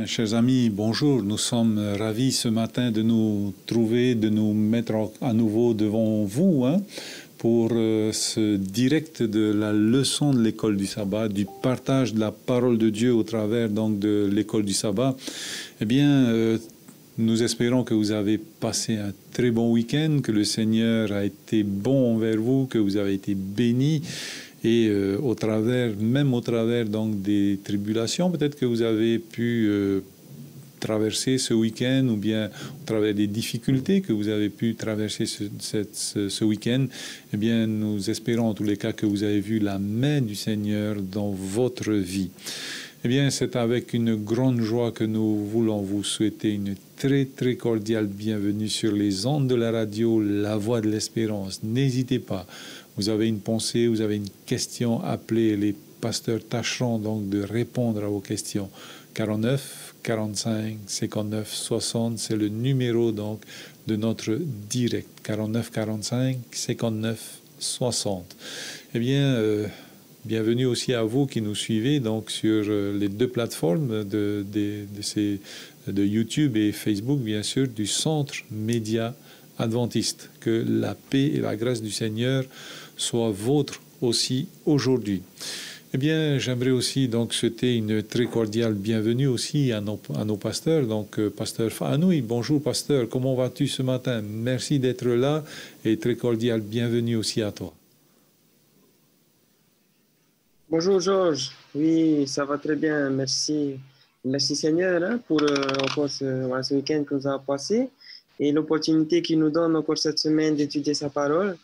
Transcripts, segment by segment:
Bien, chers amis, bonjour. Nous sommes ravis ce matin de nous trouver, de nous mettre à nouveau devant vous pour ce direct de la leçon de l'école du sabbat, du partage de la parole de Dieu au travers donc de l'école du sabbat. Eh bien, nous espérons que vous avez passé un très bon week-end, que le Seigneur a été bon envers vous, que vous avez été bénis. Et même au travers donc des tribulations, peut-être que vous avez pu traverser ce week-end, ou bien au travers des difficultés que vous avez pu traverser ce week-end, eh bien, nous espérons en tous les cas que vous avez vu la main du Seigneur dans votre vie. Eh bien, c'est avec une grande joie que nous voulons vous souhaiter une très, très cordiale bienvenue sur les ondes de la radio La Voix de l'Espérance. N'hésitez pas. Vous avez une pensée, vous avez une question, appelez. Les pasteurs tâcheront donc de répondre à vos questions. 49 45 59 60, c'est le numéro donc de notre direct. 49 45 59 60. Eh bien, bienvenue aussi à vous qui nous suivez donc sur les deux plateformes de YouTube et Facebook, bien sûr, du Centre Média Adventiste. Que la paix et la grâce du Seigneur soient vôtres aussi aujourd'hui. Eh bien, j'aimerais aussi donc souhaiter une très cordiale bienvenue aussi à nos pasteurs. Donc, pasteur Fanoui, bonjour pasteur, comment vas-tu ce matin? Merci d'être là et très cordiale bienvenue aussi à toi. Bonjour Georges, oui, ça va très bien, merci. Merci Seigneur pour encore ce week-end que nous avons passé et l'opportunité qu'il nous donne encore cette semaine d'étudier sa parole.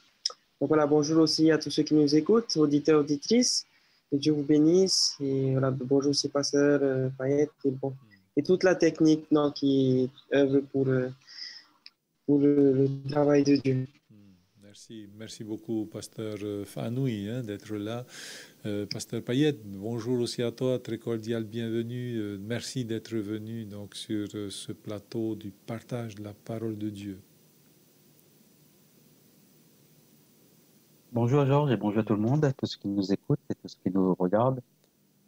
Donc voilà, bonjour aussi à tous ceux qui nous écoutent, auditeurs, auditrices. Que Dieu vous bénisse. Et voilà, bonjour aussi pasteur Payette et toute la technique donc, qui œuvre pour le travail de Dieu. Merci beaucoup, pasteur Fanoui, d'être là. Pasteur Payette, bonjour aussi à toi, très cordial bienvenue. Merci d'être venu donc sur ce plateau du partage de la parole de Dieu. Bonjour Georges et bonjour à tout le monde, à tous ceux qui nous écoutent et tous ceux qui nous regardent.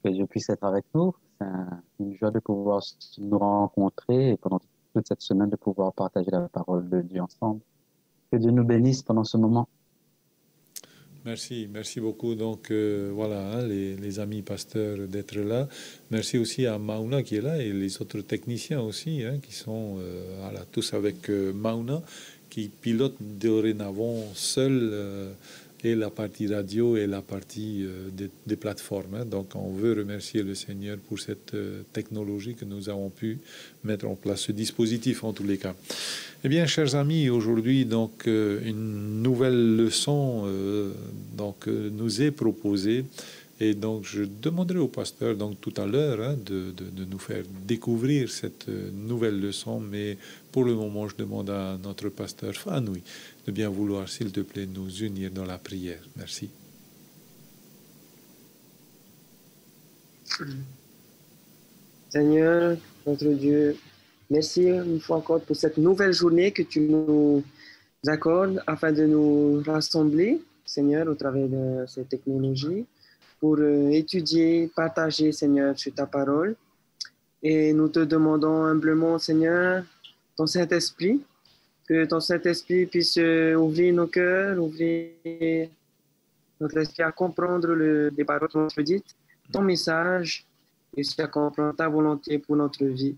Que Dieu puisse être avec nous. C'est une joie de pouvoir nous rencontrer et pendant toute cette semaine de pouvoir partager la parole de Dieu ensemble. Que Dieu nous bénisse pendant ce moment. Merci beaucoup. Donc voilà, les amis pasteurs d'être là. Merci aussi à Mauna qui est là et les autres techniciens aussi qui sont voilà, tous avec Mauna qui pilote dorénavant seul et la partie radio et la partie des plateformes. Donc on veut remercier le Seigneur pour cette technologie que nous avons pu mettre en place, ce dispositif en tous les cas. Eh bien, chers amis, aujourd'hui, donc, une nouvelle leçon nous est proposée. Et donc, je demanderai au pasteur donc, tout à l'heure de nous faire découvrir cette nouvelle leçon. Mais pour le moment, je demande à notre pasteur Fanoui de bien vouloir, s'il te plaît, nous unir dans la prière. Merci. Seigneur, notre Dieu, merci une fois encore pour cette nouvelle journée que tu nous accordes afin de nous rassembler, Seigneur, au travers de cette technologie, pour étudier, partager, Seigneur, sur ta parole. Et nous te demandons humblement, Seigneur, ton Saint-Esprit, que ton Saint-Esprit puisse ouvrir nos cœurs, ouvrir notre esprit à comprendre les paroles que tu dites, ton message, et aussi à comprendre ta volonté pour notre vie.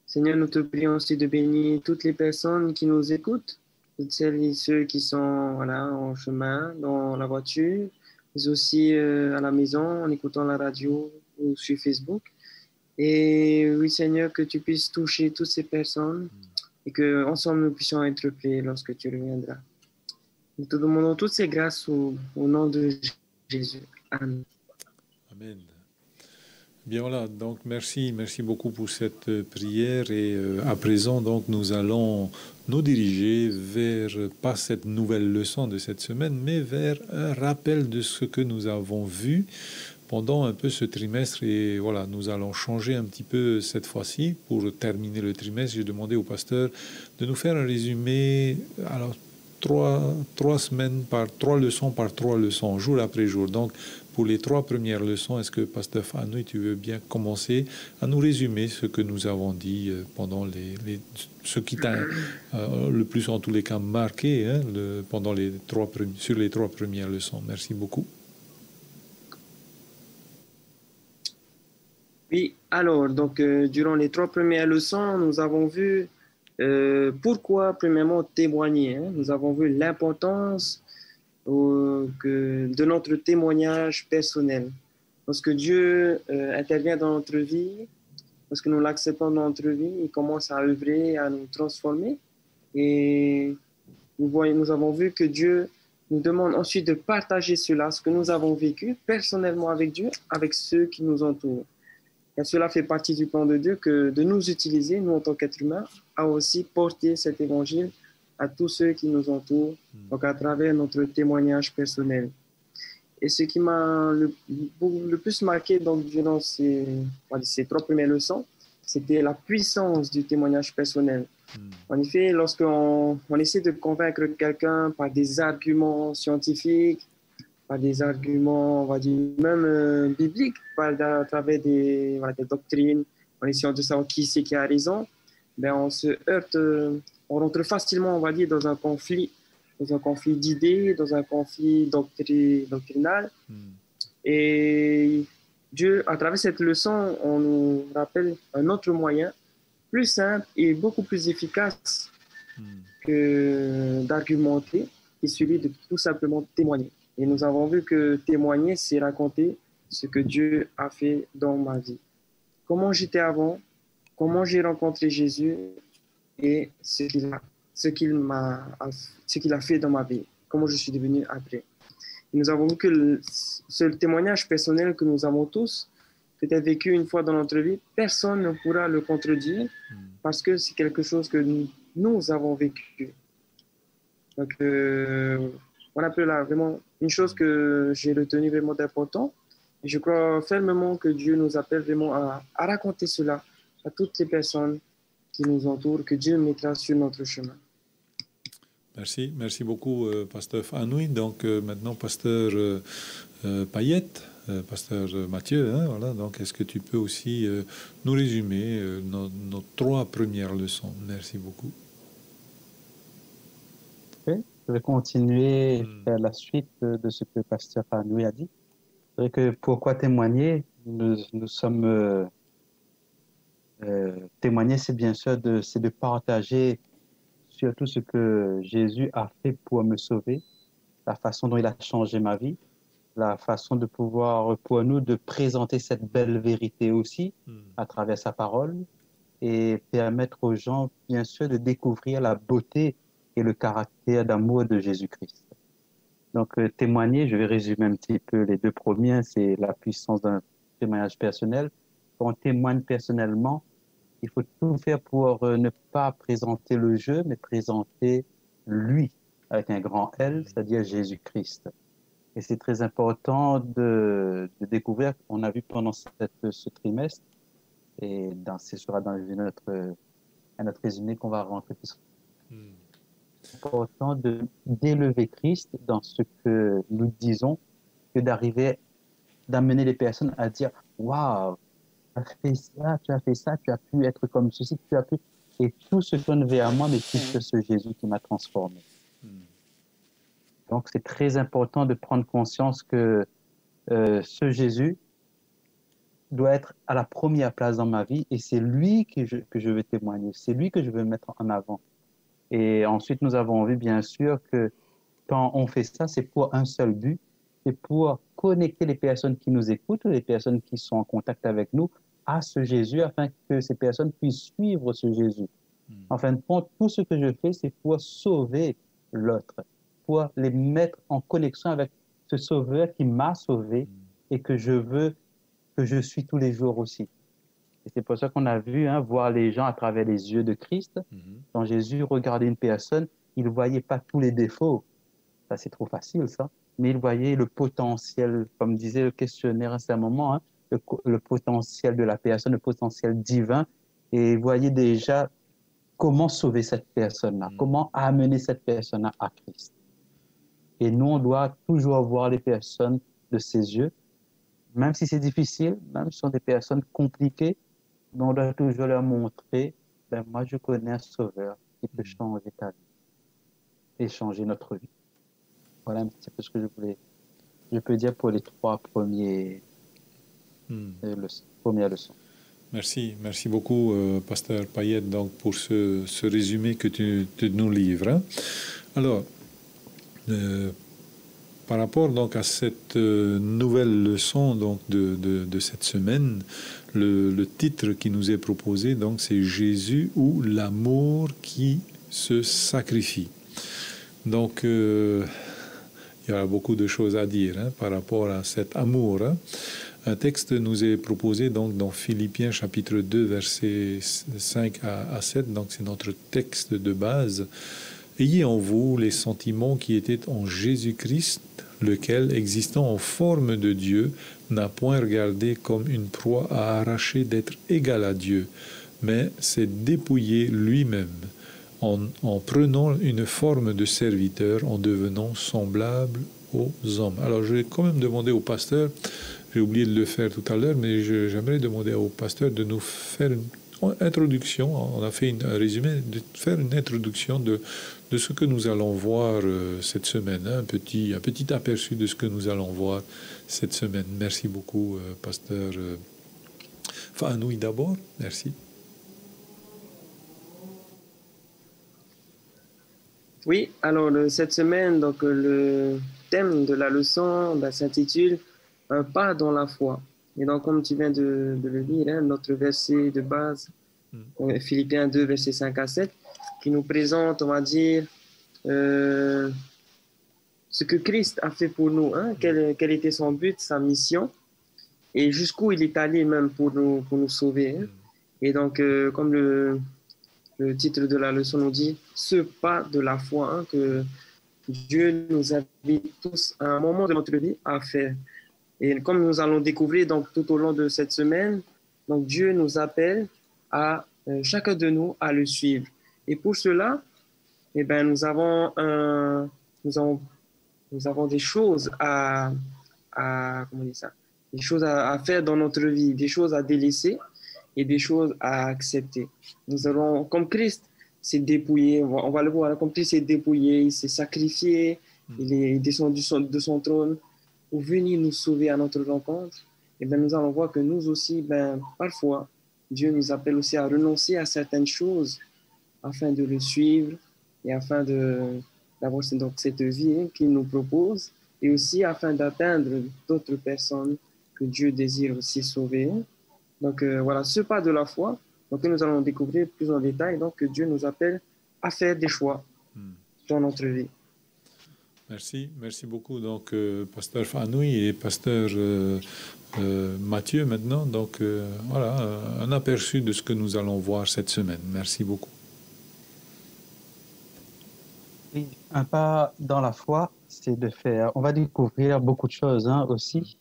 Seigneur, nous te prions aussi de bénir toutes les personnes qui nous écoutent, toutes celles et ceux qui sont voilà, en chemin, dans la voiture, mais aussi à la maison, en écoutant la radio ou sur Facebook. Et oui, Seigneur, que tu puisses toucher toutes ces personnes et qu'ensemble nous puissions être prêts lorsque tu reviendras. Nous te demandons toutes ces grâces au nom de Jésus. Amen. Amen. Bien voilà, donc merci beaucoup pour cette prière et à présent donc nous allons nous diriger vers, pas cette nouvelle leçon de cette semaine, mais vers un rappel de ce que nous avons vu pendant un peu ce trimestre. Et voilà, nous allons changer un petit peu cette fois-ci. Pour terminer le trimestre, j'ai demandé au pasteur de nous faire un résumé, alors trois semaines par 3 leçons, jour après jour. Donc, pour les 3 premières leçons, est-ce que Pasteur Fanoui, tu veux bien commencer à nous résumer ce que nous avons dit pendant ce qui t'a le plus, en tous les cas, marqué hein, sur les 3 premières leçons. Merci beaucoup. Oui, alors, donc, durant les 3 premières leçons, nous avons vu pourquoi, premièrement, témoigner. Hein. Nous avons vu l'importance de notre témoignage personnel. Lorsque Dieu intervient dans notre vie, lorsque nous l'acceptons dans notre vie, il commence à œuvrer, à nous transformer. Et nous avons vu que Dieu nous demande ensuite de partager cela, ce que nous avons vécu personnellement avec Dieu, avec ceux qui nous entourent. Et cela fait partie du plan de Dieu que de nous utiliser, nous en tant qu'êtres humains, à aussi porter cet évangile à tous ceux qui nous entourent, donc à travers notre témoignage personnel. Et ce qui m'a le plus marqué donc, durant ces 3 premières leçons, c'était la puissance du témoignage personnel. En effet, lorsqu'on essaie de convaincre quelqu'un par des arguments scientifiques, par des arguments, on va dire, même bibliques, à travers des doctrines, en essayant de savoir qui c'est qui a raison, ben on se heurte, on rentre facilement, on va dire, dans un conflit d'idées, dans un conflit doctrinal. Et Dieu, à travers cette leçon, on nous rappelle un autre moyen, plus simple et beaucoup plus efficace que d'argumenter, et celui de tout simplement témoigner. Et nous avons vu que témoigner, c'est raconter ce que Dieu a fait dans ma vie. Comment j'étais avant, comment j'ai rencontré Jésus et ce qu'il a fait dans ma vie, comment je suis devenu après. Et nous avons vu que ce témoignage personnel que nous avons tous, peut-être vécu une fois dans notre vie, personne ne pourra le contredire parce que c'est quelque chose que nous avons vécu. Donc, on appelle là vraiment une chose que j'ai retenue vraiment d'important. Et je crois fermement que Dieu nous appelle vraiment à raconter cela à toutes les personnes qui nous entourent, que Dieu mettra sur notre chemin. Merci beaucoup, Pasteur Fanoui. Donc, maintenant, Pasteur Payette, Pasteur Mathieu, hein, voilà. Donc, est-ce que tu peux aussi nous résumer nos 3 premières leçons? Merci beaucoup. Okay. Je vais continuer à la suite de ce que Pasteur Fanoui a dit. C'est vrai que pourquoi témoigner? Nous sommes témoigner, c'est bien sûr c'est de partager surtout ce que Jésus a fait pour me sauver, la façon dont il a changé ma vie, la façon de pouvoir, pour nous, de présenter cette belle vérité aussi à travers sa parole et permettre aux gens, bien sûr, de découvrir la beauté et le caractère d'amour de Jésus-Christ. Donc, témoigner, je vais résumer un petit peu les 2 premiers, c'est la puissance d'un témoignage personnel. Quand on témoigne personnellement, il faut tout faire pour ne pas présenter le jeu, mais présenter lui, avec un grand L, c'est-à-dire Jésus-Christ. Et c'est très important de découvrir, on a vu pendant ce trimestre, et ce sera dans notre résumé qu'on va rentrer plus. C'est important d'élever Christ dans ce que nous disons, que d'amener les personnes à dire « Waouh, tu as fait ça, tu as pu être comme ceci, tu as pu... » Et tout ce qu'on veut à moi, mais c'est ce Jésus qui m'a transformé. Donc, c'est très important de prendre conscience que ce Jésus doit être à la première place dans ma vie et c'est lui que je veux témoigner, c'est lui que je veux mettre en avant. Et ensuite, nous avons vu, bien sûr, que quand on fait ça, c'est pour un seul but, c'est pour connecter les personnes qui nous écoutent, les personnes qui sont en contact avec nous, à ce Jésus, afin que ces personnes puissent suivre ce Jésus. En fin de compte, tout ce que je fais, c'est pour sauver l'autre, pour les mettre en connexion avec ce Sauveur qui m'a sauvé et que je suis tous les jours aussi. Et c'est pour ça qu'on a vu voir les gens à travers les yeux de Christ. Quand Jésus regardait une personne, il ne voyait pas tous les défauts. Ça, c'est trop facile, ça. Mais il voyait le potentiel, comme disait le questionnaire à un moment, le potentiel de la personne, le potentiel divin. Et il voyait déjà comment sauver cette personne-là, comment amener cette personne-là à Christ. Et nous, on doit toujours voir les personnes de ses yeux, même si c'est difficile, même si ce sont des personnes compliquées, mais on doit toujours leur montrer, ben, moi, je connais un sauveur qui peut changer ta vie et changer notre vie. Voilà un petit peu ce que je peux dire pour les trois premières leçons. Merci beaucoup, Pasteur Payette, donc pour ce résumé que tu nous livres. Hein. Alors, par rapport donc à cette nouvelle leçon donc de cette semaine, le titre qui nous est proposé donc c'est Jésus ou l'amour qui se sacrifie. Donc il y a beaucoup de choses à dire par rapport à cet amour. Un texte nous est proposé donc dans Philippiens chapitre 2 versets 5 à 7, donc c'est notre texte de base. Ayez en vous les sentiments qui étaient en Jésus-Christ, lequel, existant en forme de Dieu, n'a point regardé comme une proie à arracher d'être égal à Dieu, mais s'est dépouillé lui-même, en prenant une forme de serviteur, en devenant semblable aux hommes. Alors je vais quand même demander au pasteur, j'ai oublié de le faire tout à l'heure, mais j'aimerais demander au pasteur de nous faire une introduction, on a fait un résumé, de faire une introduction de ce que nous allons voir cette semaine, un petit aperçu de ce que nous allons voir cette semaine. Merci beaucoup, pasteur Fanoui d'abord, merci. Oui, alors cette semaine, donc le thème de la leçon s'intitule Un pas dans la foi. Et donc, comme tu viens de le lire, notre verset de base, Philippiens 2, versets 5 à 7, qui nous présente, on va dire, ce que Christ a fait pour nous, quel était son but, sa mission, et jusqu'où il est allé même pour nous sauver. Et donc, comme le titre de la leçon nous dit, ce pas de la foi que Dieu nous invite tous à un moment de notre vie à faire. Et comme nous allons découvrir donc, tout au long de cette semaine, donc Dieu nous appelle à chacun de nous à le suivre. Et pour cela, eh ben, nous avons des choses comment dire ça, des choses à faire dans notre vie, des choses à délaisser et des choses à accepter. Nous allons, comme Christ s'est dépouillé, on va le voir, comme Christ s'est dépouillé, il s'est sacrifié, il est descendu de son trône pour venir nous sauver à notre rencontre. Et bien, nous allons voir que nous aussi, parfois, Dieu nous appelle aussi à renoncer à certaines choses afin de le suivre et afin d'avoir donc cette vie qu'il nous propose et aussi afin d'atteindre d'autres personnes que Dieu désire aussi sauver. Donc voilà, ce pas de la foi, donc nous allons découvrir plus en détail donc que Dieu nous appelle à faire des choix dans notre vie. Merci beaucoup donc pasteur Fanoui et pasteur Mathieu maintenant. Donc voilà, un aperçu de ce que nous allons voir cette semaine. Merci beaucoup. Oui, un pas dans la foi, c'est de faire. On va découvrir beaucoup de choses aussi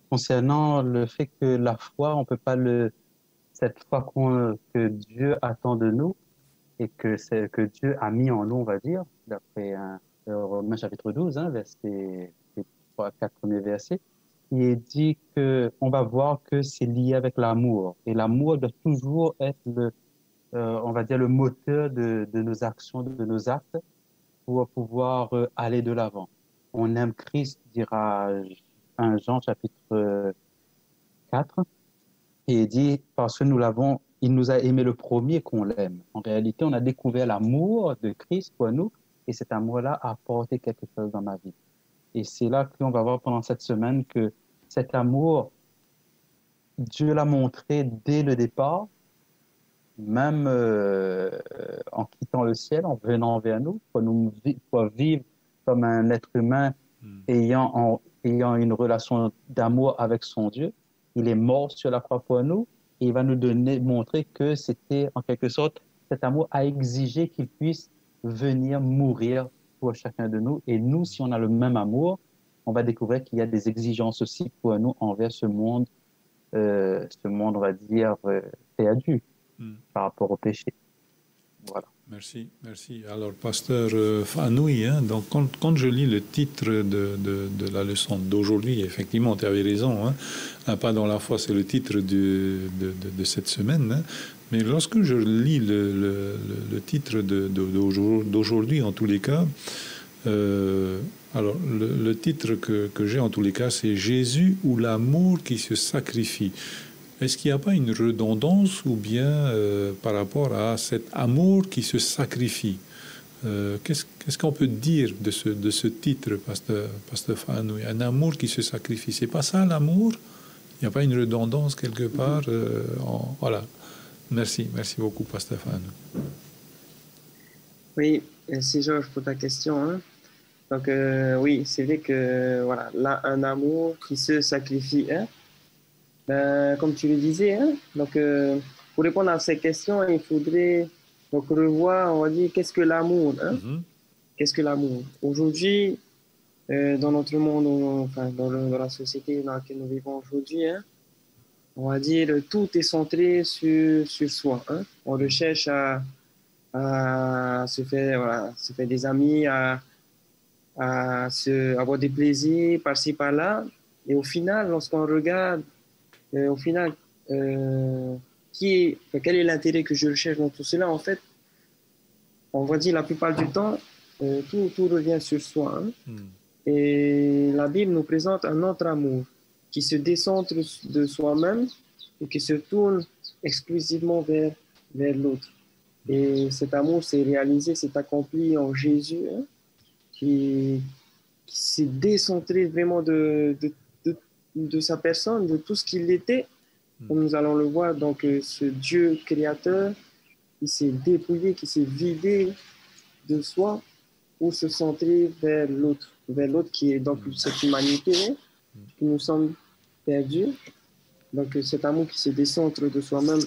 concernant le fait que la foi, on peut pas cette foi que Dieu attend de nous et que Dieu a mis en nous, on va dire, d'après Romains chapitre 12, verset 4 premiers versets, il est dit qu'on va voir que c'est lié avec l'amour. Et l'amour doit toujours être on va dire, le moteur de nos actions, de nos actes, pour pouvoir aller de l'avant. On aime Christ, dira 1 Jean chapitre 4, et il dit, parce que il nous a aimé le premier qu'on l'aime. En réalité, on a découvert l'amour de Christ pour nous, et cet amour-là a apporté quelque chose dans ma vie. Et c'est là qu'on va voir pendant cette semaine que cet amour, Dieu l'a montré dès le départ, même en quittant le ciel, en venant vers nous, pour vivre comme un être humain ayant une relation d'amour avec son Dieu. Il est mort sur la croix pour nous et il va nous montrer que c'était en quelque sorte, cet amour a exigé qu'il puisse venir mourir pour chacun de nous. Et nous, si on a le même amour, on va découvrir qu'il y a des exigences aussi pour nous envers ce monde, on va dire, perdu par rapport au péché. Voilà. Merci, merci. Alors, pasteur Fanoui, hein, donc quand je lis le titre de la leçon d'aujourd'hui, effectivement, tu avais raison, hein, un pas dans la foi, c'est le titre de cette semaine, hein, mais lorsque je lis le titre d'aujourd'hui, en tous les cas, alors le titre que j'ai en tous les cas, c'est Jésus ou l'amour qui se sacrifie. Est-ce qu'il n'y a pas une redondance ou bien par rapport à cet amour qui se sacrifie? Qu'est-ce qu'on peut dire de ce titre, pasteur Fanoui? Un amour qui se sacrifie, c'est pas ça l'amour? Il n'y a pas une redondance quelque part? Voilà. Merci beaucoup, pasteur Fanoui. Oui, merci Georges pour ta question. Hein. Donc oui, c'est vrai que voilà, là, un amour qui se sacrifie. Hein. Comme tu le disais, hein, donc, pour répondre à ces questions, il faudrait donc revoir, on va dire, qu'est-ce que l'amour, hein? Qu'est-ce que l'amour? Aujourd'hui, dans notre monde, enfin, dans la société dans laquelle nous vivons aujourd'hui, hein, on va dire, tout est centré sur soi. Hein? On recherche à se faire des amis, à avoir des plaisirs par-ci, par-là. Et au final, lorsqu'on regarde, au final, quel est l'intérêt que je recherche dans tout cela? En fait, on va dire la plupart du temps, tout revient sur soi. Hein? Et la Bible nous présente un autre amour qui se décentre de soi-même et qui se tourne exclusivement vers l'autre. Et cet amour s'est réalisé, s'est accompli en Jésus, hein, qui s'est décentré vraiment de sa personne, de tout ce qu'il était. Comme nous allons le voir, donc ce Dieu créateur qui s'est dépouillé, qui s'est vidé de soi pour se centrer vers l'autre qui est donc cette humanité, hein, qui nous sommes perdus. Donc cet amour qui se décentre de soi-même.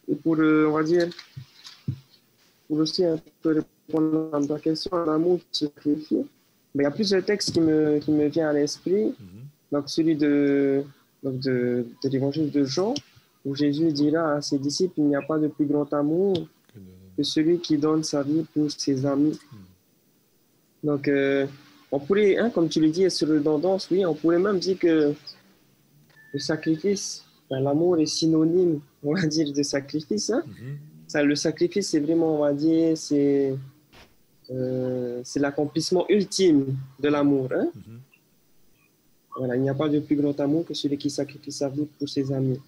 Et pour, on va dire, pour aussi un peu répondre à ta question, l'amour qui se sacrifie, il y a plusieurs textes qui me viennent à l'esprit. Donc celui de l'évangile de Jean, où Jésus dira à ses disciples, il n'y a pas de plus grand amour que celui qui donne sa vie pour ses amis. Donc on pourrait, hein, comme tu le dis, être redondance, oui, on pourrait même dire que le sacrifice, l'amour est synonyme, on va dire, de sacrifice. Hein. Ça, le sacrifice, c'est vraiment, on va dire, c'est l'accomplissement ultime de l'amour. Hein. Voilà, il n'y a pas de plus grand amour que celui qui sacrifie sa vie pour ses amis.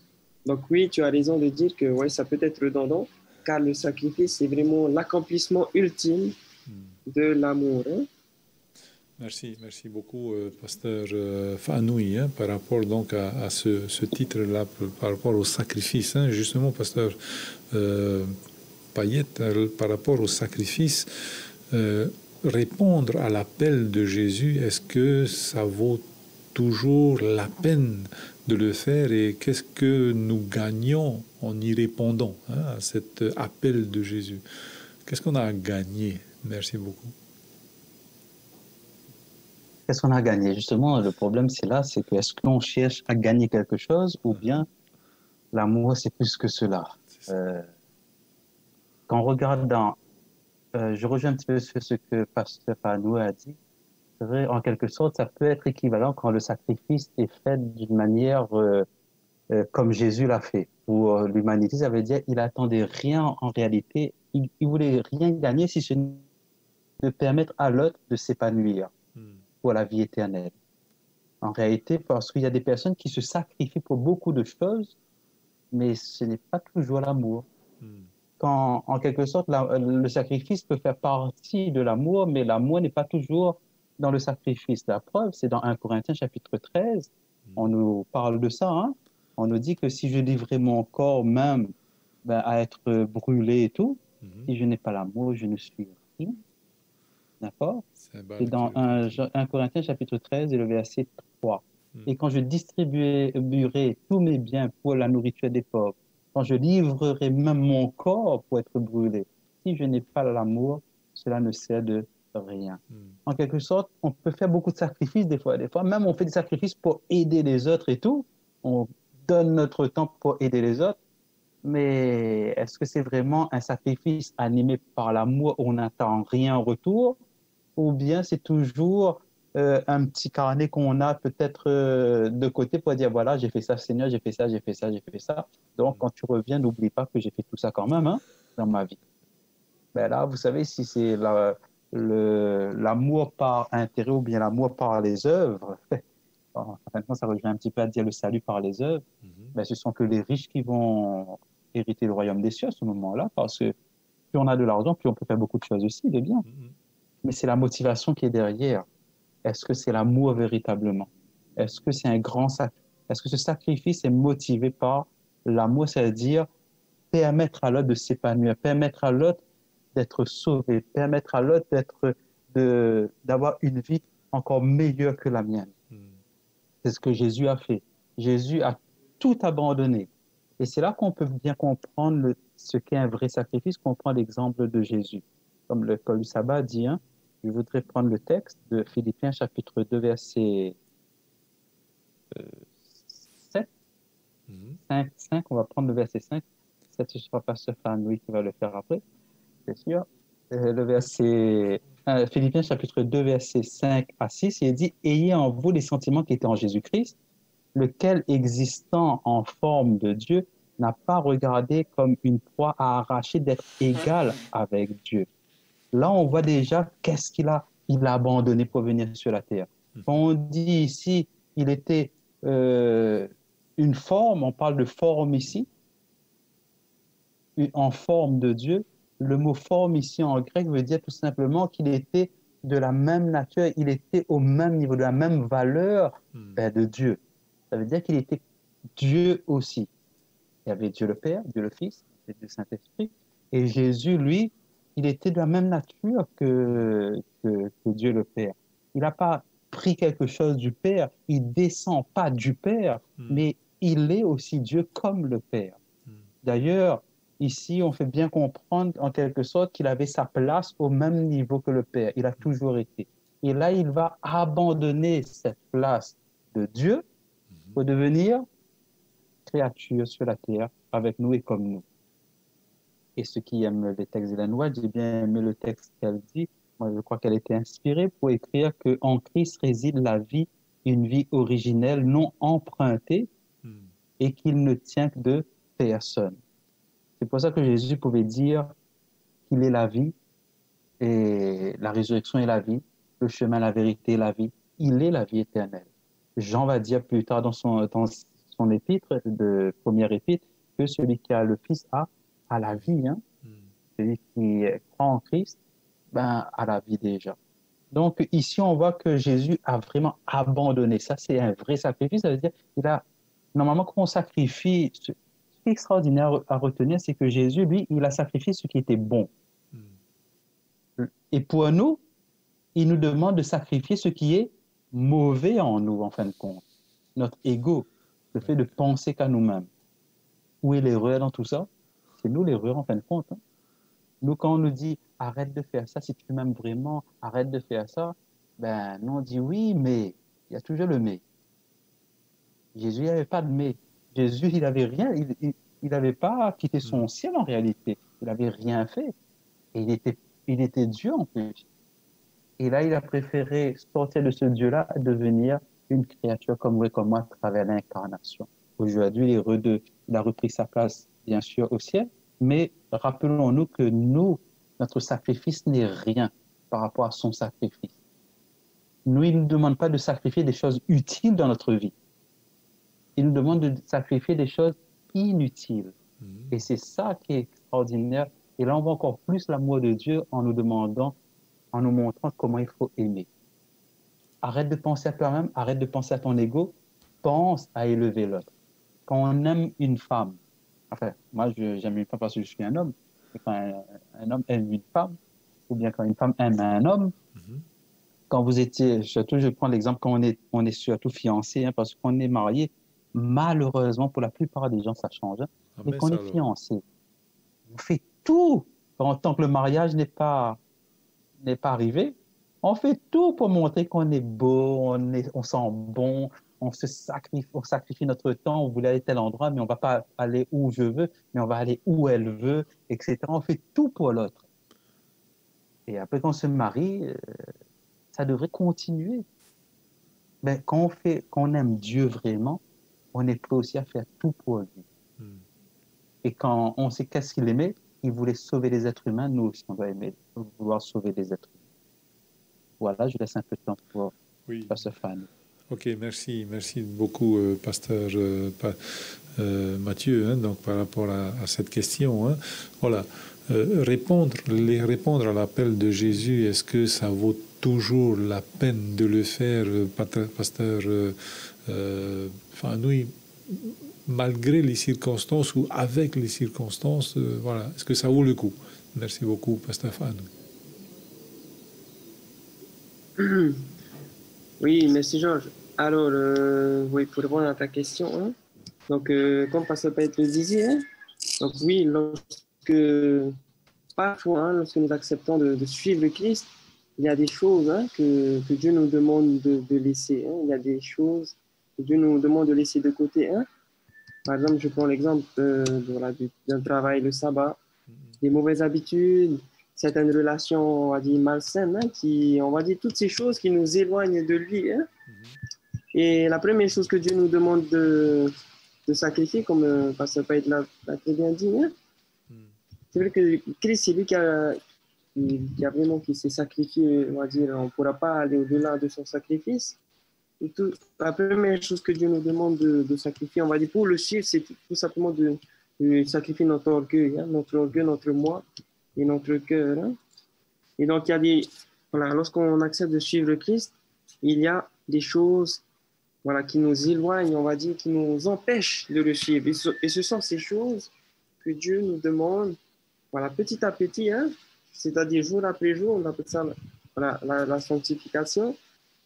Donc oui, tu as raison de dire que ouais, ça peut être redondant, car le sacrifice, c'est vraiment l'accomplissement ultime de l'amour. Hein. Merci beaucoup, pasteur Fanoui, hein, par rapport donc à ce titre-là, par rapport au sacrifice. Hein, justement, pasteur Payette, par rapport au sacrifice, répondre à l'appel de Jésus, est-ce que ça vaut toujours la peine de le faire et qu'est-ce que nous gagnons en y répondant, hein, à cet appel de Jésus? Qu'est-ce qu'on a à gagner? Merci beaucoup. Qu'est-ce qu'on a gagné? Justement, le problème, c'est là, c'est que est-ce qu'on cherche à gagner quelque chose ou bien l'amour, c'est plus que cela. Quand on regarde je rejoins un petit peu sur ce que pasteur Fanoui a dit. C'est vrai, en quelque sorte, ça peut être équivalent quand le sacrifice est fait d'une manière comme Jésus l'a fait. Pour l'humanité, ça veut dire qu'il n'attendait rien en réalité. Il voulait rien gagner si ce n'est de permettre à l'autre de s'épanouir pour la vie éternelle. En réalité, parce qu'il y a des personnes qui se sacrifient pour beaucoup de choses, mais ce n'est pas toujours l'amour. Quand, en quelque sorte, le sacrifice peut faire partie de l'amour, mais l'amour n'est pas toujours dans le sacrifice. La preuve, c'est dans 1 Corinthiens chapitre 13, on nous parle de ça. Hein? On nous dit que si je livrais mon corps même à être brûlé et tout, si je n'ai pas l'amour, je ne suis rien. D'accord? C'est dans 1 Corinthiens chapitre 13 et le verset 3. Et quand je distribuerai tous mes biens pour la nourriture des pauvres, quand je livrerai même mon corps pour être brûlé, si je n'ai pas l'amour, cela ne sert de rien. En quelque sorte, on peut faire beaucoup de sacrifices des fois. Des fois, même on fait des sacrifices pour aider les autres et tout. On donne notre temps pour aider les autres. mais est-ce que c'est vraiment un sacrifice animé par l'amour où on n'attend rien en retour, ou bien c'est toujours un petit carnet qu'on a peut-être de côté pour dire, voilà, j'ai fait ça, Seigneur, j'ai fait ça, j'ai fait ça, j'ai fait ça. Donc, quand tu reviens, n'oublie pas que j'ai fait tout ça quand même, hein, dans ma vie. Ben là, vous savez, si c'est l'amour par intérêt ou bien l'amour par les œuvres, maintenant, ça revient un petit peu à dire le salut par les œuvres, ben, ce sont que les riches qui vont hériter le royaume des cieux à ce moment-là, parce que plus on a de l'argent, plus on peut faire beaucoup de choses aussi, de bien. Mais c'est la motivation qui est derrière. Est-ce que c'est l'amour véritablement? Est-ce que c'est un grand sacrifice? Est-ce que ce sacrifice est motivé par l'amour, c'est-à-dire permettre à l'autre de s'épanouir, permettre à l'autre d'être sauvé, permettre à l'autre d'avoir une vie encore meilleure que la mienne? C'est ce que Jésus a fait. Jésus a tout abandonné. Et c'est là qu'on peut bien comprendre ce qu'est un vrai sacrifice, comprendre l'exemple de Jésus. Comme l'école du sabbat dit, hein, je voudrais prendre le texte de Philippiens chapitre 2, verset 7. 5, on va prendre le verset 5. 7, ce sera pasteur Fanouy qui va le faire après, c'est sûr. Le verset Philippiens chapitre 2, verset 5 à 6, il dit « Ayez en vous les sentiments qui étaient en Jésus-Christ, lequel, existant en forme de Dieu, n'a pas regardé comme une proie à arracher d'être égal avec Dieu. » Là, on voit déjà qu'est-ce il a abandonné pour venir sur la terre. Quand on dit ici, il était une forme, on parle de forme ici, en forme de Dieu. Le mot forme ici en grec veut dire tout simplement qu'il était de la même nature, il était au même niveau, de la même valeur de Dieu. Ça veut dire qu'il était Dieu aussi. Il y avait Dieu le Père, Dieu le Fils, et Dieu le Saint-Esprit. Et Jésus, lui, il était de la même nature que Dieu le Père. Il n'a pas pris quelque chose du Père, il ne descend pas du Père, mais il est aussi Dieu comme le Père. D'ailleurs, ici, on fait bien comprendre en quelque sorte qu'il avait sa place au même niveau que le Père. Il a toujours été. Et là, il va abandonner cette place de Dieu pour devenir créature sur la terre avec nous et comme nous. Et ceux qui aiment les textes d'Ellen White, j'ai bien aimé le texte qu'elle dit. Moi, je crois qu'elle était inspirée pour écrire qu'en Christ réside la vie, une vie originelle, non empruntée, et qu'il ne tient que de personne. C'est pour ça que Jésus pouvait dire qu'il est la vie, et la résurrection est la vie, le chemin, la vérité et la vie. Il est la vie éternelle. Jean va dire plus tard dans son épître, de première épître, que celui qui a le Fils a la vie. Hein? Celui qui croit en Christ, a la vie déjà. Donc ici, on voit que Jésus a vraiment abandonné. Ça, c'est un vrai sacrifice. Ça veut dire normalement, quand on sacrifie, ce qui est extraordinaire à retenir, c'est que Jésus, lui, il a sacrifié ce qui était bon. Et pour nous, il nous demande de sacrifier ce qui est mauvais en nous, en fin de compte. Notre ego, le fait de penser qu'à nous-mêmes. Où est l'erreur dans tout ça? C'est nous l'erreur, en fin de compte. Hein? Nous, quand on nous dit « arrête de faire ça, si tu m'aimes vraiment, arrête de faire ça », nous, on dit « oui, mais », il y a toujours le « mais ». Jésus, il n'avait pas de « mais ». Jésus, il n'avait rien, il n'avait pas quitté son ciel en réalité. Il n'avait rien fait. Et il était Dieu en plus. Et là, il a préféré sortir de ce Dieu-là et devenir une créature comme vous et comme moi à travers l'incarnation. Aujourd'hui, il a repris sa place, bien sûr, au ciel, mais rappelons-nous que notre sacrifice n'est rien par rapport à son sacrifice. Nous, il ne nous demande pas de sacrifier des choses utiles dans notre vie. Il nous demande de sacrifier des choses inutiles. Et c'est ça qui est extraordinaire. Et là, on voit encore plus l'amour de Dieu en nous montrant comment il faut aimer. Arrête de penser à toi-même, arrête de penser à ton ego, pense à élever l'autre. Quand on aime une femme, enfin, moi, j'aime une femme parce que je suis un homme, et quand un homme aime une femme, ou bien quand une femme aime un homme, quand vous étiez, surtout, je prends l'exemple quand on est surtout fiancé, hein, parce qu'on est marié, malheureusement, pour la plupart des gens, ça change. Hein, mais quand on est fiancé, vous faites tout en tant que le mariage n'est pas arrivé, On fait tout pour montrer qu'on est beau, on sent bon, on sacrifie notre temps, on voulait aller à tel endroit, mais on va pas aller où je veux, mais on va aller où elle veut, etc. On fait tout pour l'autre. Et après, quand on se marie, ça devrait continuer. Mais quand on aime Dieu vraiment, on est prêt aussi à faire tout pour lui. Hmm. Et quand on sait qu'est-ce qu'il aimait, il voulait sauver les êtres humains, nous aussi, on doit vouloir sauver les êtres humains. Voilà, je laisse un peu de temps pour Oui. Pasteur Fanny. Ok, merci, merci beaucoup, pasteur Mathieu, hein, donc par rapport à cette question. Hein. Voilà, répondre à l'appel de Jésus, est-ce que ça vaut toujours la peine de le faire, pasteur Fanny, malgré les circonstances ou avec les circonstances, voilà, est-ce que ça vaut le coup? Merci beaucoup, pasteur Fanny. Oui, merci Georges. Alors, oui, pour répondre à ta question, hein, donc, comme Pasteur Paït le disait, hein, donc oui, parfois, hein, lorsque nous acceptons de suivre le Christ, il y a des choses hein, que Dieu nous demande de laisser. Hein. Il y a des choses que Dieu nous demande de laisser de côté. Hein. Par exemple, je prends l'exemple voilà, d'un travail, le sabbat, des mauvaises habitudes, certaines relations, on va dire, malsaines, hein, on va dire, toutes ces choses qui nous éloignent de lui. Hein. Et la première chose que Dieu nous demande de sacrifier, comme Pasteur Paït l'a très bien dit, hein, c'est vrai que Christ, c'est lui qui s'est sacrifié, on va dire, on ne pourra pas aller au-delà de son sacrifice. La première chose que Dieu nous demande de sacrifier, on va dire, pour le suivre, c'est tout simplement de sacrifier notre orgueil, hein, notre moi et notre cœur. Hein. Et donc, il y a voilà, lorsqu'on accepte de suivre le Christ, il y a des choses voilà, qui nous éloignent, on va dire, qui nous empêchent de le suivre. Et ce sont ces choses que Dieu nous demande, voilà, petit à petit, hein, c'est-à-dire jour après jour, on appelle ça la sanctification,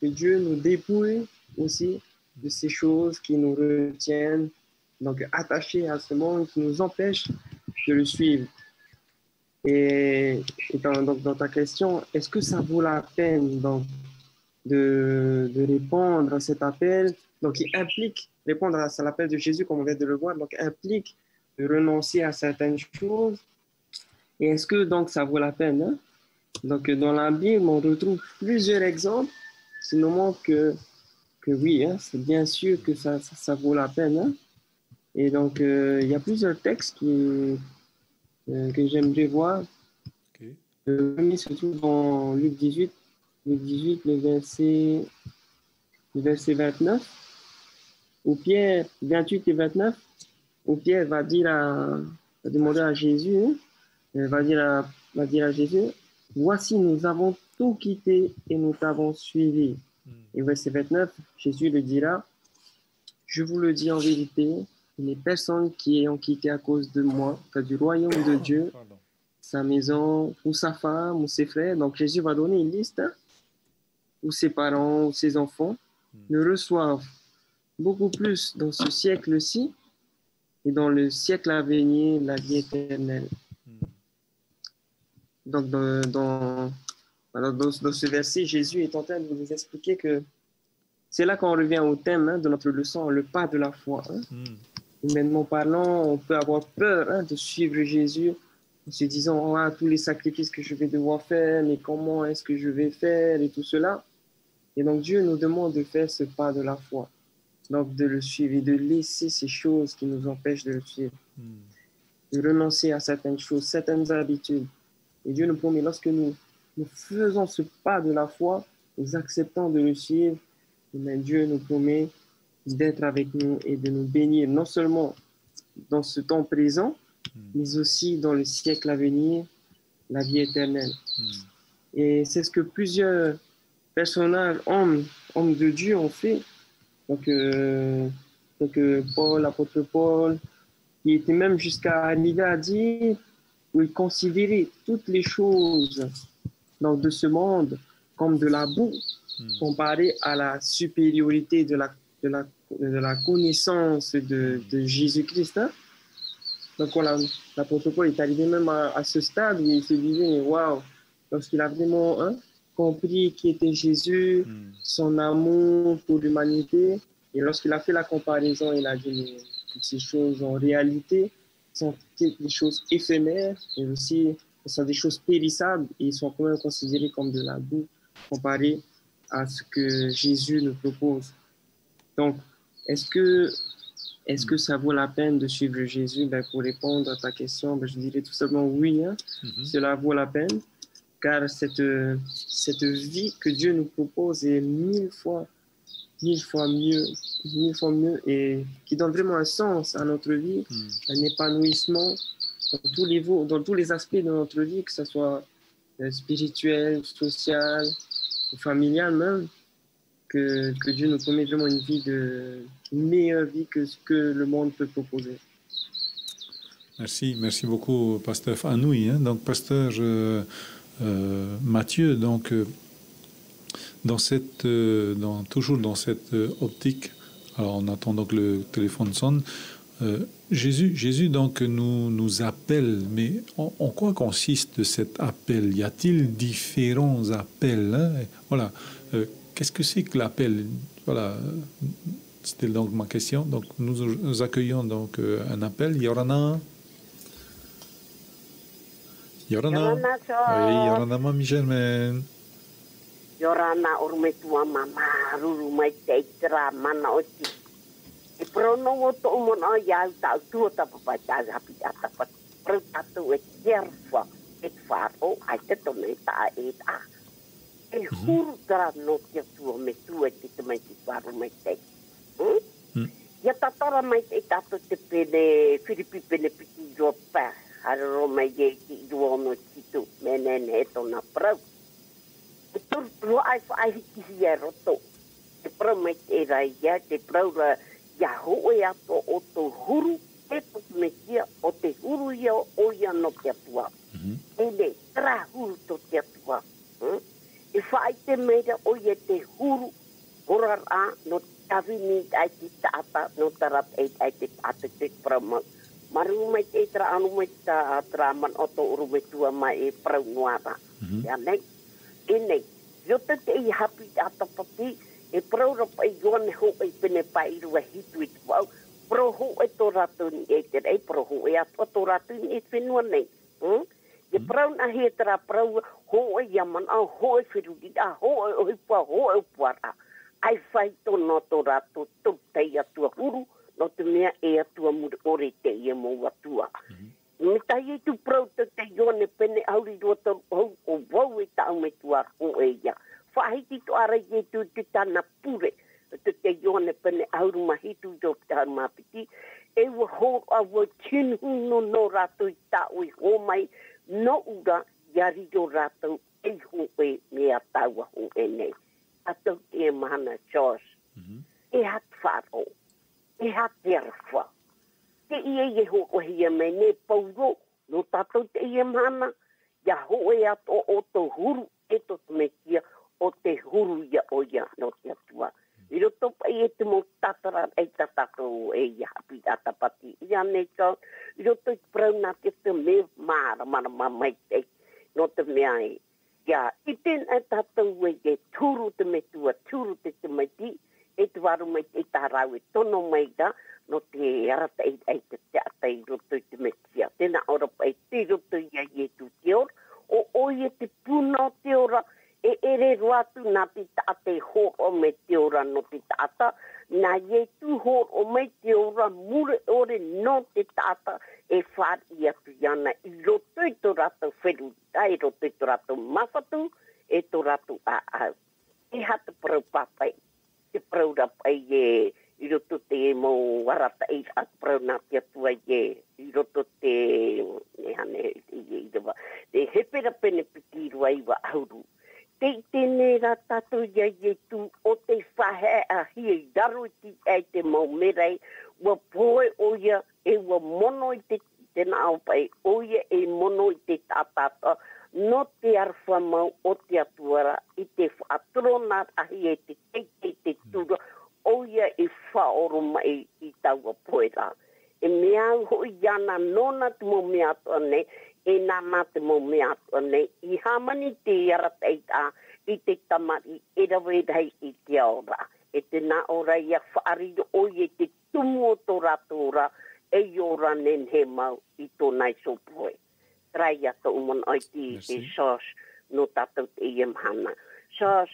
que Dieu nous dépouille aussi de ces choses qui nous retiennent, donc attachés à ce monde, qui nous empêchent de le suivre. Et dans ta question, est-ce que ça vaut la peine donc, de répondre à cet appel, donc qui implique répondre à l'appel de Jésus, comme on vient de le voir, donc implique de renoncer à certaines choses. Et est-ce que donc ça vaut la peine? Hein? Donc dans la Bible, on retrouve plusieurs exemples qui nous montrent que oui, hein, c'est bien sûr que ça vaut la peine. Hein? Et donc il y a plusieurs textes que j'aimerais voir. Okay. Le premier se trouve dans Luc 18, le verset 29, où Pierre, 28 et 29, où Pierre va demander à Jésus, hein, va dire à Jésus, voici, nous avons tout quitté et nous t'avons suivi. Et verset 29, Jésus le dira, je vous le dis en vérité, les personnes qui ont quitté à cause de moi, du royaume de Dieu, sa maison, ou sa femme, ou ses frères, donc Jésus va donner une liste, hein, où ses parents, ou ses enfants ne reçoivent beaucoup plus dans ce siècle-ci et dans le siècle à venir, la vie éternelle. Donc, dans ce verset, Jésus est en train de nous expliquer que c'est là qu'on revient au thème hein, de notre leçon, le pas de la foi. Hein. Humainement parlant, on peut avoir peur hein, de suivre Jésus en se disant oh, tous les sacrifices que je vais devoir faire, mais comment est-ce que je vais faire et tout cela. Et donc, Dieu nous demande de faire ce pas de la foi. Donc, de le suivre et de laisser ces choses qui nous empêchent de le suivre. De renoncer à certaines choses, certaines habitudes. Et Dieu nous promet, lorsque nous faisons ce pas de la foi, nous acceptons de le suivre, et Dieu nous promet d'être avec nous et de nous bénir, non seulement dans ce temps présent, mais aussi dans le siècle à venir, la vie éternelle. Et c'est ce que plusieurs personnages, hommes de Dieu ont fait. Donc Paul, l'apôtre Paul, qui était même jusqu'à arriver à dire où il considérait toutes les choses donc, de ce monde comme de la boue, comparé à la supériorité de la connaissance de Jésus-Christ. Hein? Donc voilà, l'apôtre Paul est arrivé même à ce stade où il se disait, waouh, lorsqu'il a vraiment compris qui était Jésus, son amour pour l'humanité. Et lorsqu'il a fait la comparaison, il a dit mais toutes ces choses en réalité sont des choses éphémères et aussi ce sont des choses périssables et ils sont quand même considérés comme de la boue comparé à ce que Jésus nous propose. Donc, est-ce que ça vaut la peine de suivre Jésus? Pour répondre à ta question, je dirais tout simplement oui, hein. Cela vaut la peine, car cette vie que Dieu nous propose est mille fois mieux et qui donne vraiment un sens à notre vie, un épanouissement dans tous les aspects de notre vie, que ce soit spirituel, social, ou familial même, que Dieu nous promet vraiment une meilleure vie que ce que le monde peut proposer. Merci beaucoup, Pasteur Anouilh. Hein. Donc, Pasteur Mathieu, donc, toujours dans cette optique, alors on attend donc le téléphone sonne, Jésus donc nous appelle, mais en quoi consiste cet appel? Y a-t-il différents appels, hein? Voilà. Qu'est-ce que c'est que l'appel? Voilà. C'était donc ma question. Donc nous accueillons donc un appel. Yorana. Oui, Yorana Mami Germaine. Yorana ormetua mama ruru mai te tra mana oti. E prono o to mona ya ta tu ta papa ta hapi ta pa prata tu e kerfa et faro ai te to me ta e ta. E huru tra no te tu me tu e te mai te faro mai te. Ya ta tara mai te ta te pene Filipi pene piti jo pa. Haro mai ye ti do no ti tu menene to na pro. Tur ai ai ki ia roto. Te promete rai ya te prora ya ho ya to o to huru e to me kia o te huru ia o ia no te tua. Ele tra huru to te tua. E fai te meira o ia te huru ora a no tavini ai te tata no tarat ai te ate te promo. Maru mai te tra anu mai ta tra man o to uru me tua mai e prau noara. Ya nei ine yo te i happy ata pati e pro ro pai gone ho e pene pai ru hitu it wow pro ho e to ratu ni e te e pro ho e ato to ratu ni e fenua nei e pro na he tra pro ho e yaman a ho e firu di a ho e ho e puara ai fai to no to ratu to te atu huru no te mea e atu mu ore te e mo atua me tai tu pro te yone pene auri do to o vou e ta me tua o e ya fa hiti to ara ye tu te tana pure te yone pene auri mahitu do ta mapiti e wo ho a wo chin no rato ta o ho mai no uga yari do rato e ho e me ata wa ho e ne ato e mana chos e hat faro e hat terfa te ie ho o hia me ne paugo no tatou te ie mana ya ho e ato o to huru e to me kia o te huru ia o ia no te atua i roto pa e te mo tatara e tatato e ia hapi atapati ia ne ka i roto i prauna te me mara mai te no te mea e ia i ten e tatou e turu te me tua turu te mai ti e te waru mai te tarau e tono mai da no te arata e te teata i roto i te metia. Tēnā ora pai te roto ia i e tu te ora, o i e te puna o te ora, e ere roatu nā te taate hor o me te ora no te taata, nā i e tu hor o me te ora mure ore no te taata e whār i atu iana i roto i to rato wheru, i roto i to rato mawhatu, e to rato au. E hata parau papai, te parau rapai e i roto te mo warata i atprau na te atua i roto te te hepera pene pitirua i wa auru. Te tene ra tato i tu o te whahe a hi i daru ti e te mau merei wa poe o ia e wa mono i te tena au pai o ia e mono i te tatata no te arwha mau o te atuara i te whaatrona a hi e te tura o ia e whaoro mai i taua poera. E mea ho i ana nona te mo mea atua nei, e nā mā te mo mea atua nei, i hamani te arata i tā, I te tamari, e rawe rei i te ora. E te nā ora ia whaari o i te tumu o tō ratora, e i ora nen he mau i tō nai sopoe. Trai ato umon oi ti e sos no tātou te i mhana. Sos,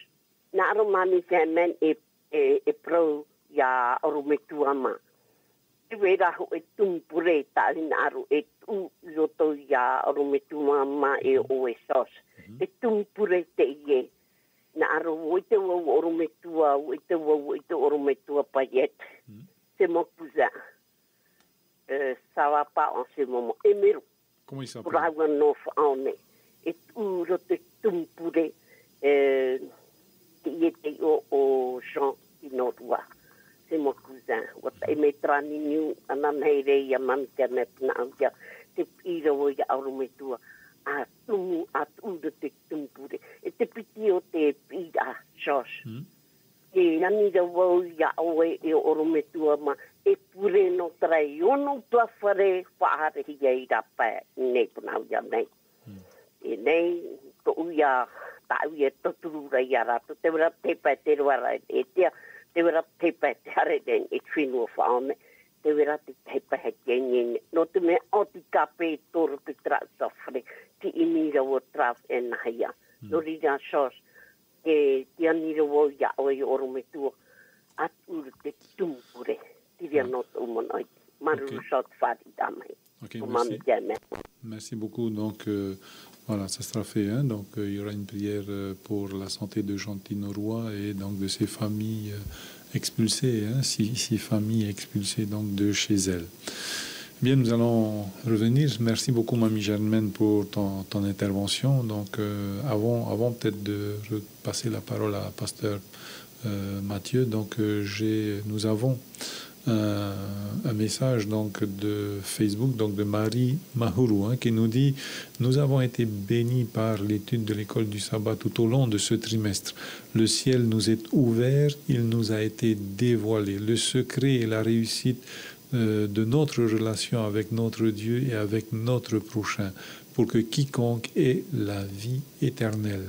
nā aro mani se men e pro ia orometuama. I werahu e tumpure ta inaru e tu roto ia orometuama e o e sos. E tumpure te ie. Na aro o te wau orometua, o te wau o te orometua paiet. Se mokuza. Sawa pa on se momo. E meru. Comment il s'appelle? Prawa no faone. E tu roto tumpure te ie te o Jean Inorua. Se mo cousin, wata e me trani niu anan hei rei a mamika me pina au ia te pira o ia aurometua a tumu te tumpure e te piti o te pira sos e nani da wau ia oe e aurometua ma e pure no trai ono tua whare whaare hi ei rapa nei pina au ia nei e nei ko uia ta uia toturura ia rato te wera te pai te ruara e tea te wera te pai te hare den e twinu o whaome, te wera te pai he kenyenye. No te me o ti kape toro te tra sofre, ti inira o traf e nahia. No rida sos, ke ti anira o ia o e oro me tua, at uru te tumpure, ti ria not umon oi. Maru sot whari damai. Ok, merci. Merci beaucoup. Donc, voilà, ça sera fait. Hein? Donc, il y aura une prière pour la santé de Jean-Tino Roy et donc de ses familles expulsées, hein? six familles expulsées donc de chez elle. Bien, nous allons revenir. Merci beaucoup, Mamie Germaine, pour ton intervention. Donc, avant peut-être de repasser la parole à Pasteur Mathieu, donc nous avons un message donc de Facebook, donc de Marie Mahuru, hein, qui nous dit: nous avons été bénis par l'étude de l'école du sabbat tout au long de ce trimestre. Le ciel nous est ouvert, il nous a été dévoilé. Le secret et la réussite de notre relation avec notre Dieu et avec notre prochain, pour que quiconque ait la vie éternelle.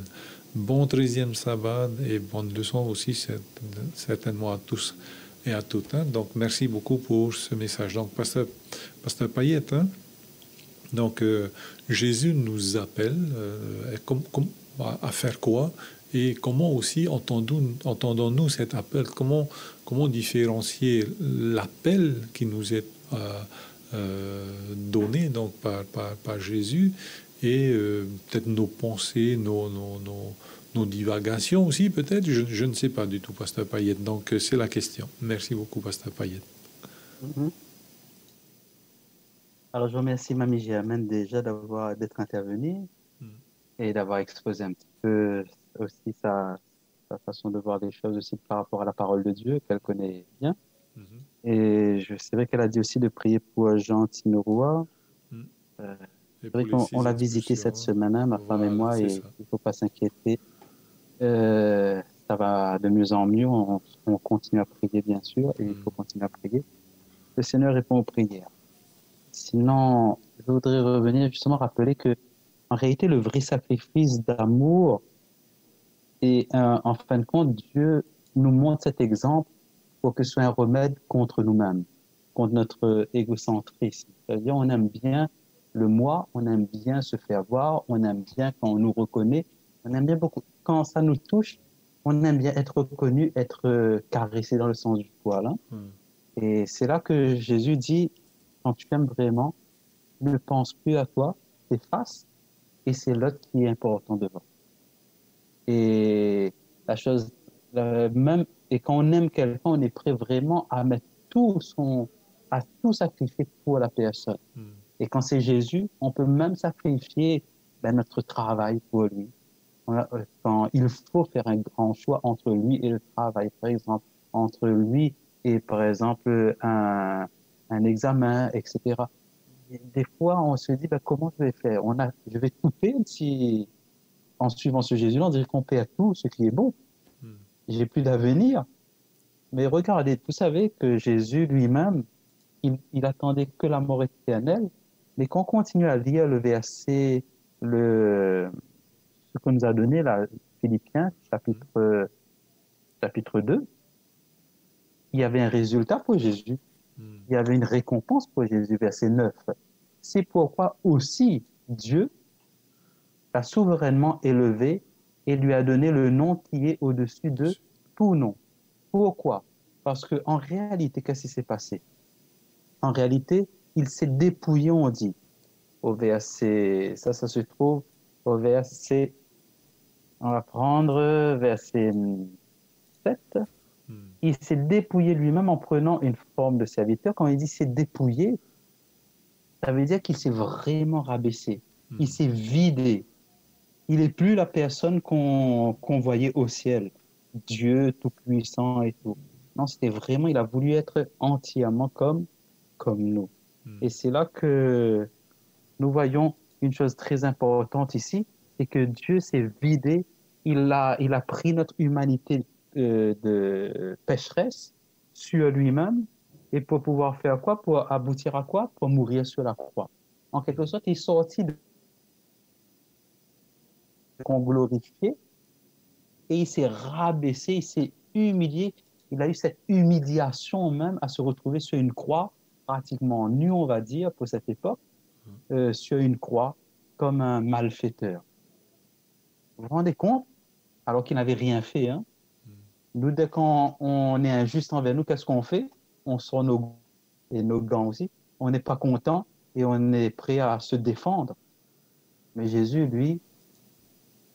Bon 13e sabbat et bonne leçon aussi certainement à tous et à toutes. Hein. Donc, merci beaucoup pour ce message. Donc, Pasteur Payette, hein. Donc, Jésus nous appelle à faire quoi? Et comment aussi entendons-nous cet appel? Comment différencier l'appel qui nous est donné donc, par Jésus et peut-être nos pensées, nos divagations aussi, peut-être, je ne sais pas du tout, Pasteur Payette. Donc, c'est la question. Merci beaucoup, Pasteur Payette. Alors, je remercie Mamie Germaine déjà d'être intervenue et d'avoir exposé un petit peu aussi sa façon de voir les choses aussi par rapport à la parole de Dieu qu'elle connaît bien. Et c'est vrai qu'elle a dit aussi de prier pour Jean-Tino Roy. C'est vrai qu'on l'a visité cette semaine, hein, ma femme et moi, et il ne faut pas s'inquiéter. Ça va de mieux en mieux. On continue à prier, bien sûr, et il faut continuer à prier. Le Seigneur répond aux prières. Sinon, je voudrais revenir justement rappeler que, en réalité, le vrai sacrifice d'amour, et en fin de compte, Dieu nous montre cet exemple pour que ce soit un remède contre nous-mêmes, contre notre égocentrisme. C'est-à-dire, on aime bien le moi, on aime bien se faire voir, on aime bien quand on nous reconnaît, on aime bien beaucoup. Quand ça nous touche, on aime bien être reconnu, être caressé dans le sens du poil. Hein. Et c'est là que Jésus dit, quand tu aimes vraiment, ne pense plus à toi, t'efface, et c'est l'autre qui est important devant. Et la chose, même, et quand on aime quelqu'un, on est prêt vraiment à mettre à tout sacrifier pour la personne. Et quand c'est Jésus, on peut même sacrifier notre travail pour lui. Quand il faut faire un grand choix entre lui et le travail, par exemple, entre lui et, par exemple, un examen, etc. Et des fois, on se dit, comment je vais faire? Je vais tout perdre si, en suivant ce Jésus-là, on dirait qu'on perd tout ce qui est bon. J'ai plus d'avenir. Mais regardez, vous savez que Jésus lui-même, il attendait que la mort éternelle. Mais quand on continue à lire le verset, ce qu'on nous a donné là, Philippiens, chapitre 2, il y avait un résultat pour Jésus. Il y avait une récompense pour Jésus, verset 9. C'est pourquoi aussi Dieu l'a souverainement élevé et lui a donné le nom qui est au-dessus de tout nom. Pourquoi? Parce qu'en réalité, qu'est-ce qui s'est passé? En réalité, il s'est dépouillé, on dit, au verset, ça se trouve au verset, on va prendre verset 7. Il s'est dépouillé lui-même en prenant une forme de serviteur. Quand il dit s'est dépouillé, ça veut dire qu'il s'est vraiment rabaissé. Il s'est vidé. Il n'est plus la personne qu'on voyait au ciel, Dieu tout-puissant et tout. Non, c'était vraiment, il a voulu être entièrement comme nous. Et c'est là que nous voyons une chose très importante ici, c'est que Dieu s'est vidé, il a pris notre humanité de pécheresse sur lui-même, et pour pouvoir faire quoi? Pour aboutir à quoi? Pour mourir sur la croix. En quelque sorte, il est sorti de qu'on glorifiait, et il s'est rabaissé, il s'est humilié, il a eu cette humiliation même à se retrouver sur une croix, pratiquement nu, on va dire, pour cette époque, sur une croix, comme un malfaiteur. Vous vous rendez compte? Alors qu'il n'avait rien fait. Hein? Nous, dès qu'on est injuste envers nous, qu'est-ce qu'on fait? On sort nos gants aussi. On n'est pas content et on est prêt à se défendre. Mais Jésus, lui,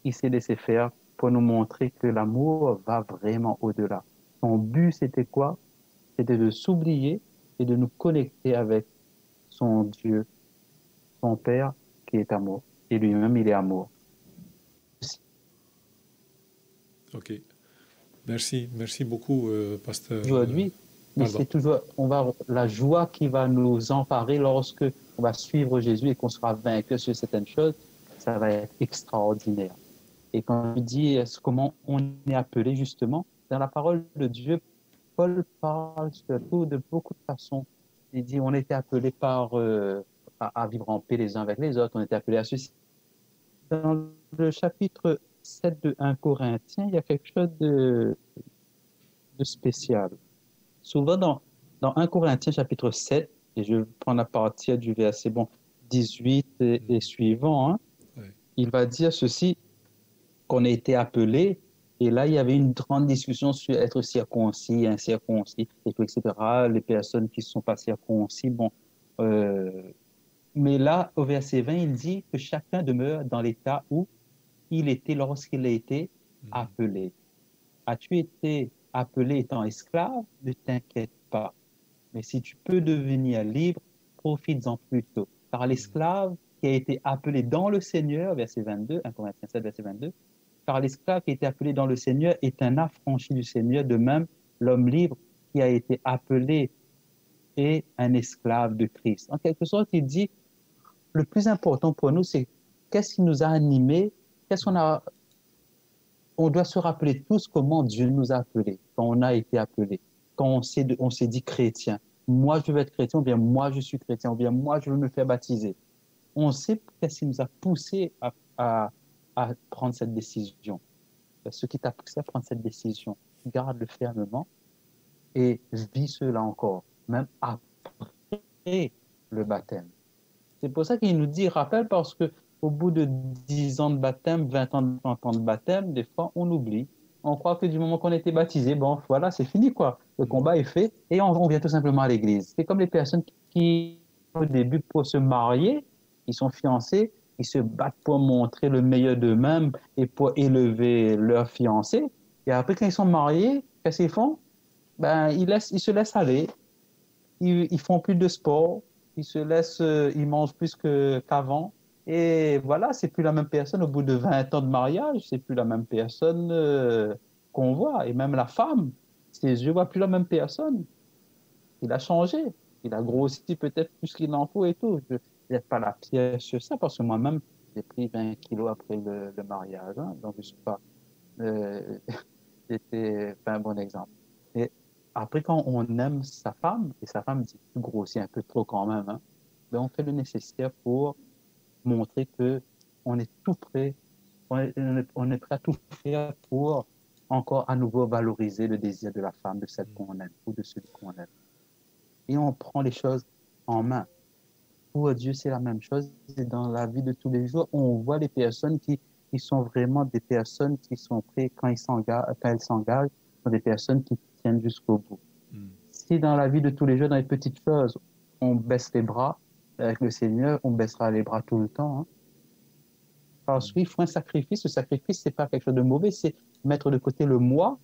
il s'est laissé faire pour nous montrer que l'amour va vraiment au-delà. Son but, c'était quoi? C'était de s'oublier et de nous connecter avec son Dieu, son Père, qui est amour. Et lui-même, il est amour. Ok. Merci beaucoup, pasteur. Aujourd'hui, mais c'est toujours la joie qui va nous emparer lorsque on va suivre Jésus et qu'on sera vainqueur sur certaines choses, ça va être extraordinaire. Et quand je dis comment on est appelé justement, dans la parole de Dieu, Paul parle surtout de beaucoup de façons. Il dit on était appelé à vivre en paix les uns avec les autres, on était appelé à ceci. Dans le chapitre 7 de 1 Corinthiens, il y a quelque chose de spécial. Souvent dans 1 Corinthiens chapitre 7, et je vais prendre à partir du verset 18 et suivant, hein, il va dire ceci, qu'on a été appelé, et là il y avait une grande discussion sur être circoncis, incirconcis, et tout, etc. Les personnes qui ne sont pas circoncis, mais là au verset 20, il dit que chacun demeure dans l'état où il était lorsqu'il a été appelé. As-tu été appelé étant esclave? Ne t'inquiète pas. Mais si tu peux devenir libre, profites-en plutôt. Car l'esclave qui a été appelé dans le Seigneur, verset 22, 1 Corinthiens 7, verset 22, car l'esclave qui a été appelé dans le Seigneur est un affranchi du Seigneur, de même l'homme libre qui a été appelé est un esclave de Christ. En quelque sorte, il dit, le plus important pour nous, c'est qu'est-ce qui nous a animés, on doit se rappeler tous comment Dieu nous a appelés, quand on a été appelés, quand on s'est dit chrétien. Moi, je veux être chrétien, ou bien moi, je suis chrétien, ou bien moi, je veux me faire baptiser. On sait qu'est-ce qui nous a poussé à prendre cette décision. Ce qui t'a poussé à prendre cette décision, garde-le fermement et vis cela encore, même après le baptême. C'est pour ça qu'il nous dit, rappelle, parce que au bout de 10 ans de baptême, 20 ans, 30 ans de baptême, des fois, on oublie. On croit que du moment qu'on a été baptisé, voilà, c'est fini, quoi. Le combat est fait et on vient tout simplement à l'église. C'est comme les personnes qui, au début, pour se marier, ils sont fiancés, ils se battent pour montrer le meilleur d'eux-mêmes et pour élever leur fiancé. Et après, quand ils sont mariés, qu'est-ce qu'ils font? Ils se laissent aller. Ils font plus de sport. Ils mangent plus qu'avant. Et voilà, c'est plus la même personne au bout de 20 ans de mariage, c'est plus la même personne qu'on voit. Et même la femme, ses yeux ne voient plus la même personne. Il a changé. Il a grossi peut-être plus qu'il en faut et tout. Je ne jette pas la pierre sur ça parce que moi-même, j'ai pris 20 kilos après le mariage. Hein, donc, je ne suis pas... J'étais pas un bon exemple. Et après, quand on aime sa femme, et sa femme dit tu grossis un peu trop quand même, hein, on fait le nécessaire pour montrer qu'on est tout prêt on est prêt à tout faire pour encore à nouveau valoriser le désir de la femme, de celle qu'on aime ou de celui qu'on aime. Et on prend les choses en main. Pour Dieu, c'est la même chose. Et dans la vie de tous les jours, on voit les personnes qui sont vraiment des personnes qui sont prêtes quand elles s'engagent, sont des personnes qui tiennent jusqu'au bout. Si dans la vie de tous les jours, dans les petites choses, on baisse les bras avec le Seigneur, on baissera les bras tout le temps. Hein. Parce qu'il faut un sacrifice. Le sacrifice, c'est pas quelque chose de mauvais, c'est mettre de côté le moi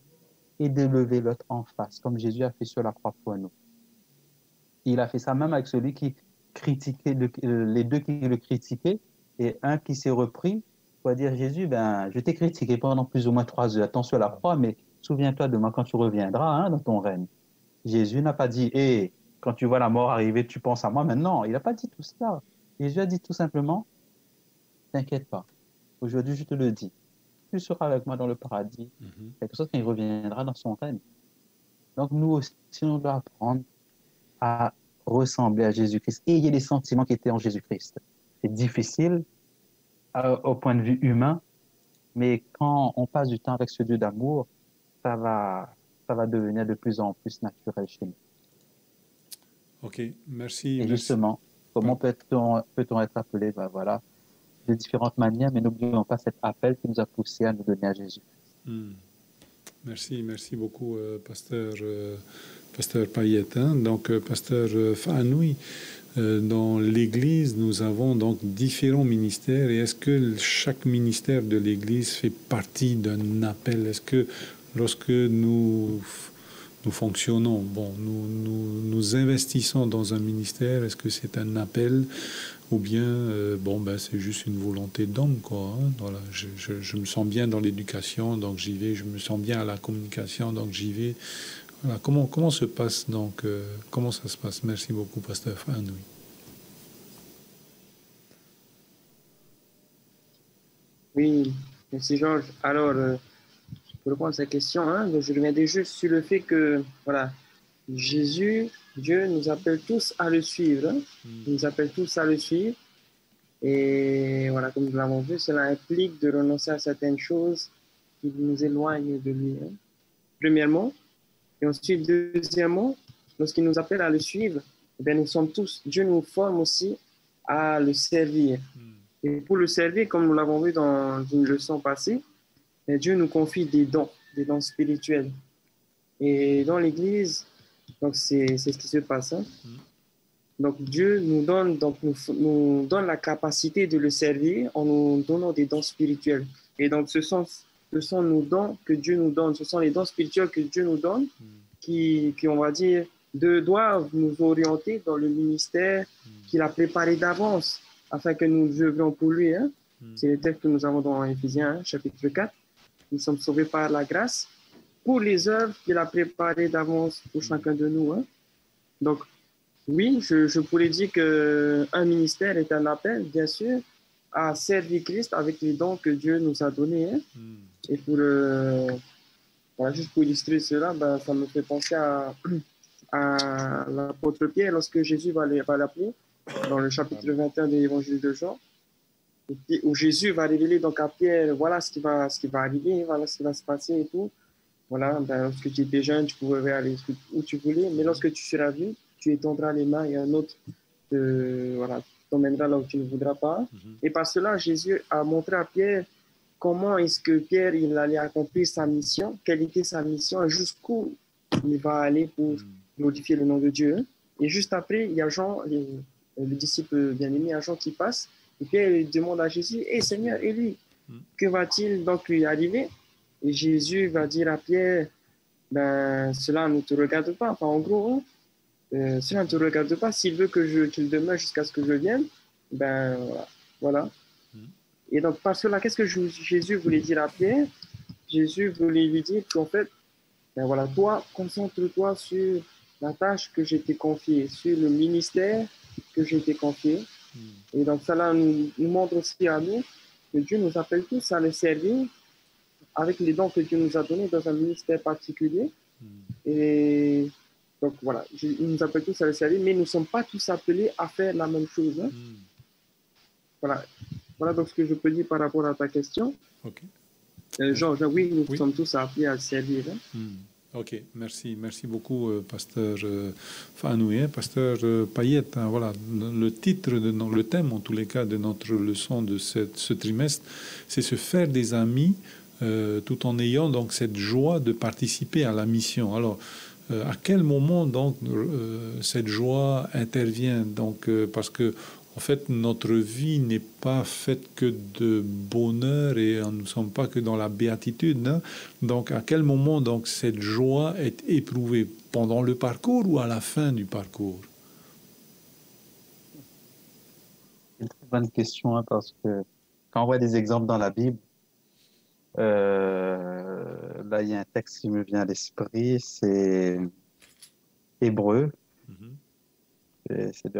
et de lever l'autre en face, comme Jésus a fait sur la croix pour nous. Il a fait ça même avec celui qui critiquait, les deux qui le critiquaient, et un qui s'est repris pour dire, Jésus, je t'ai critiqué pendant plus ou moins 3 heures, attention à la croix, mais souviens-toi de moi quand tu reviendras hein, dans ton règne. Jésus n'a pas dit, quand tu vois la mort arriver, tu penses à moi maintenant. Il n'a pas dit tout ça. Jésus a dit tout simplement, t'inquiète pas, aujourd'hui je te le dis, tu seras avec moi dans le paradis, quelque chose quand il reviendra dans son règne. Donc nous aussi, on doit apprendre à ressembler à Jésus-Christ. Et il y a des sentiments qui étaient en Jésus-Christ. C'est difficile au point de vue humain, mais quand on passe du temps avec ce Dieu d'amour, ça va devenir de plus en plus naturel chez nous. Ok, merci. Et justement, comment peut-on être appelé voilà, de différentes manières, mais n'oublions pas cet appel qui nous a poussé à nous donner à Jésus. Merci beaucoup, pasteur Payette. Hein? Donc, pasteur Fanoui, dans l'Église, nous avons donc différents ministères. Et est-ce que chaque ministère de l'Église fait partie d'un appel? Est-ce que lorsque nous fonctionnons, nous investissons dans un ministère, est-ce que c'est un appel ou bien c'est juste une volonté d'homme, quoi. Hein? Voilà, je me sens bien dans l'éducation, donc j'y vais. Je me sens bien à la communication, donc j'y vais. Voilà, comment se passe donc comment ça se passe? Merci beaucoup, pasteur Fanoui. Oui, merci Georges. Alors, pour répondre à cette question, je reviendrai juste sur le fait que, voilà, Dieu nous appelle tous à le suivre. Il nous appelle tous à le suivre. Et voilà, comme nous l'avons vu, cela implique de renoncer à certaines choses qui nous éloignent de lui. Premièrement. Et ensuite, deuxièmement, lorsqu'il nous appelle à le suivre, nous sommes tous, Dieu nous forme aussi à le servir. Et pour le servir, comme nous l'avons vu dans une leçon passée, Dieu nous confie des dons spirituels. Et dans l'Église, donc c'est ce qui se passe. Hein. Donc Dieu nous donne la capacité de le servir en nous donnant des dons spirituels. Et donc ce sont nos dons que Dieu nous donne, ce sont les dons spirituels que Dieu nous donne qui on va dire, doivent nous orienter dans le ministère qu'il a préparé d'avance afin que nous œuvrions pour lui. Hein. C'est le texte que nous avons dans Éphésiens chapitre 4. Nous sommes sauvés par la grâce pour les œuvres qu'il a préparées d'avance pour chacun de nous. Hein. Donc, oui, je pourrais dire qu'un ministère est un appel, bien sûr, à servir Christ avec les dons que Dieu nous a donnés. Hein. Et juste pour illustrer cela, ça me fait penser à l'apôtre Pierre lorsque Jésus va l'appeler dans le chapitre 21 de l'évangile de Jean, où Jésus va révéler donc à Pierre, voilà ce qui va arriver, voilà ce qui va se passer et tout. Voilà, lorsque tu étais jeune, tu pouvais aller où tu voulais, mais lorsque tu seras vieux, tu étendras les mains et un autre t'emmènera là où tu ne voudras pas. Et par cela, Jésus a montré à Pierre comment est-ce que Pierre il allait accomplir sa mission, quelle était sa mission, jusqu'où il va aller pour glorifier le nom de Dieu. Et juste après, il y a Jean, le disciple bien-aimé, il y a Jean qui passe, et Pierre il demande à Jésus, « Seigneur, et lui, que va-t-il donc lui arriver ?» Et Jésus va dire à Pierre, cela ne te regarde pas. Enfin, en gros, cela ne te regarde pas. S'il veut qu'il demeure jusqu'à ce que je vienne, voilà. Et donc, par cela, qu'est-ce que Jésus voulait dire à Pierre? Jésus voulait lui dire qu'en fait, toi, concentre-toi sur la tâche que j'ai t'ai confiée, sur le ministère que j'ai t'ai confié. Et donc, cela nous montre aussi à nous que Dieu nous appelle tous à le servir avec les dons que Dieu nous a donnés dans un ministère particulier. Et donc, voilà, il nous appelle tous à le servir, mais nous ne sommes pas tous appelés à faire la même chose. Hein. Voilà. Voilà donc ce que je peux dire par rapport à ta question. Ok. Georges, oui, nous Oui. sommes tous appelés à servir. Hein. Ok, merci beaucoup, pasteur Fanouye, pasteur Payette. Hein, voilà, le titre, le thème en tous les cas de notre leçon de ce trimestre, c'est se faire des amis tout en ayant donc cette joie de participer à la mission. Alors, à quel moment donc cette joie intervient donc parce que en fait, notre vie n'est pas faite que de bonheur et nous ne sommes pas que dans la béatitude. Hein. Donc, à quel moment donc cette joie est éprouvée? Pendant le parcours ou à la fin du parcours? C'est une très bonne question hein, parce que quand on voit des exemples dans la Bible, là, il y a un texte qui me vient à l'esprit, c'est Hébreux. C'est de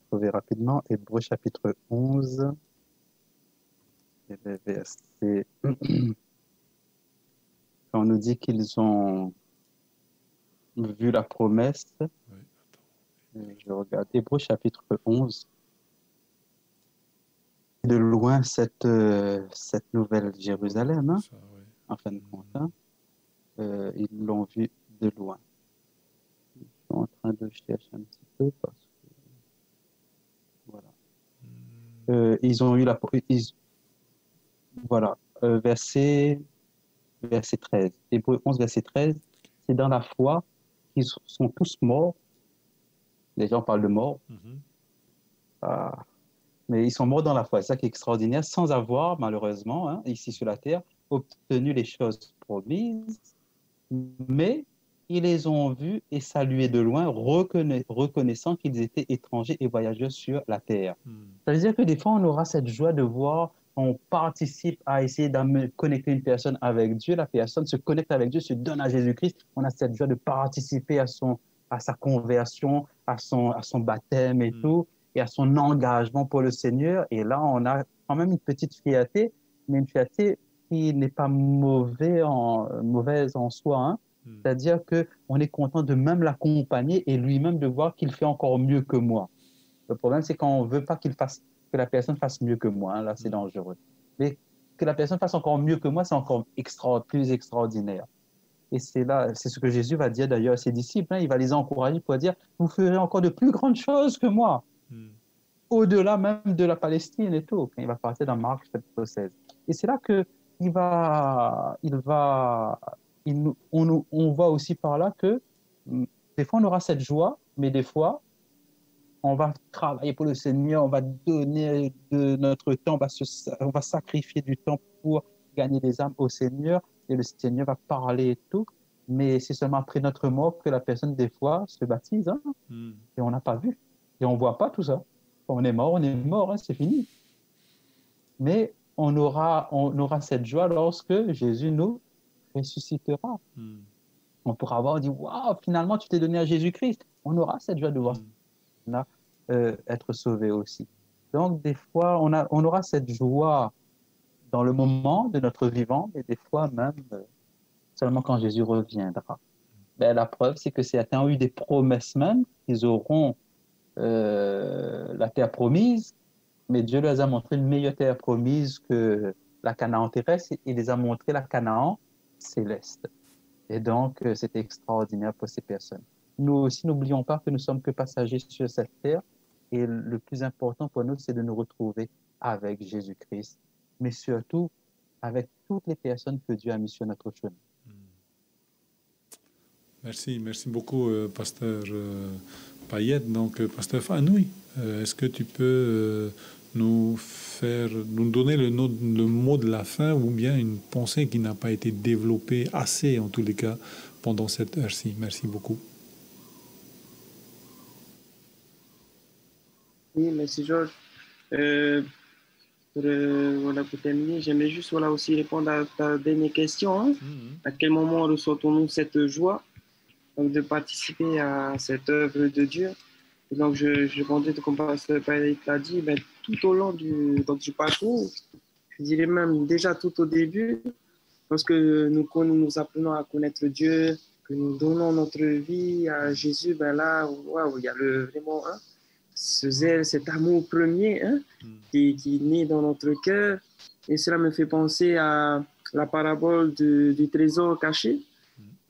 trouver rapidement. Hébreux chapitre 11, et le verset... Quand on nous dit qu'ils ont vu la promesse, je regarde Hébreux chapitre 11. De loin, cette nouvelle Jérusalem, hein, en fin de compte, hein, ils l'ont vue de loin. Je suis en train de chercher un petit peu parce que... Voilà. Ils ont eu la... voilà. Verset 13. Hébreux 11, verset 13. C'est dans la foi qu'ils sont tous morts. Les gens parlent de mort. Mais ils sont morts dans la foi. C'est ça qui est extraordinaire, sans avoir, malheureusement, hein, ici sur la terre, obtenu les choses promises, mais ils les ont vus et salués de loin, reconnaissant qu'ils étaient étrangers et voyageurs sur la terre. Ça veut dire que des fois, on aura cette joie de voir, on participe à essayer de connecter une personne avec Dieu, la personne se connecte avec Dieu, se donne à Jésus-Christ, on a cette joie de participer à sa conversion, à son baptême et tout, et à son engagement pour le Seigneur. Et là, on a quand même une petite fierté, mais une fierté qui n'est pas mauvaise en soi. Hein. C'est-à-dire qu'on est content de même l'accompagner et lui-même de voir qu'il fait encore mieux que moi. Le problème, c'est quand on ne veut pas que la personne fasse mieux que moi. Hein, là, c'est dangereux. Mais que la personne fasse encore mieux que moi, c'est encore plus extraordinaire. Et c'est ce que Jésus va dire d'ailleurs à ses disciples. Hein, il va les encourager pour dire, vous ferez encore de plus grandes choses que moi. Au-delà même de la Palestine et tout. Il va partir dans Marc chapitre 16. Et c'est là on voit aussi par là que des fois on aura cette joie, mais des fois on va travailler pour le Seigneur, on va donner de notre temps, on va sacrifier du temps pour gagner des âmes au Seigneur et le Seigneur va parler et tout. Mais c'est seulement après notre mort que la personne des fois se baptise hein, et on n'a pas vu et on ne voit pas tout ça. On est mort, hein, c'est fini. Mais on aura cette joie lorsque Jésus nous ressuscitera. On pourra avoir dit, waouh, finalement, tu t'es donné à Jésus-Christ. On aura cette joie de voir être sauvé aussi. Donc, des fois, on aura cette joie dans le moment de notre vivant, mais des fois même seulement quand Jésus reviendra. Ben, la preuve, c'est que certains ont eu des promesses même, ils auront la terre promise, mais Dieu leur a montré une meilleure terre promise que la Canaan terrestre. Il les a montré la Canaan céleste. Et donc, c'est extraordinaire pour ces personnes. Nous aussi, n'oublions pas que nous sommes que passagers sur cette terre. Et le plus important pour nous, c'est de nous retrouver avec Jésus-Christ, mais surtout avec toutes les personnes que Dieu a mis sur notre chemin. Merci beaucoup, pasteur Payette. Donc, pasteur Fanouye, est-ce que tu peux nous donner le mot de la fin ou bien une pensée qui n'a pas été développée assez, en tous les cas, pendant cette heure-ci? Merci beaucoup. Oui, merci Georges. Pour terminer, j'aimerais juste aussi répondre à ta dernière question. Hein. À quel moment ressentons-nous cette joie donc, de participer à cette œuvre de Dieu? Et donc, je répondais, comme Pasteur Patrick l'a dit, tout au long du parcours, je dirais même déjà tout au début, lorsque nous apprenons à connaître Dieu, que nous donnons notre vie à Jésus, là, wow, il y a vraiment ce zèle, cet amour premier hein, qui naît dans notre cœur. Et cela me fait penser à la parabole du trésor caché,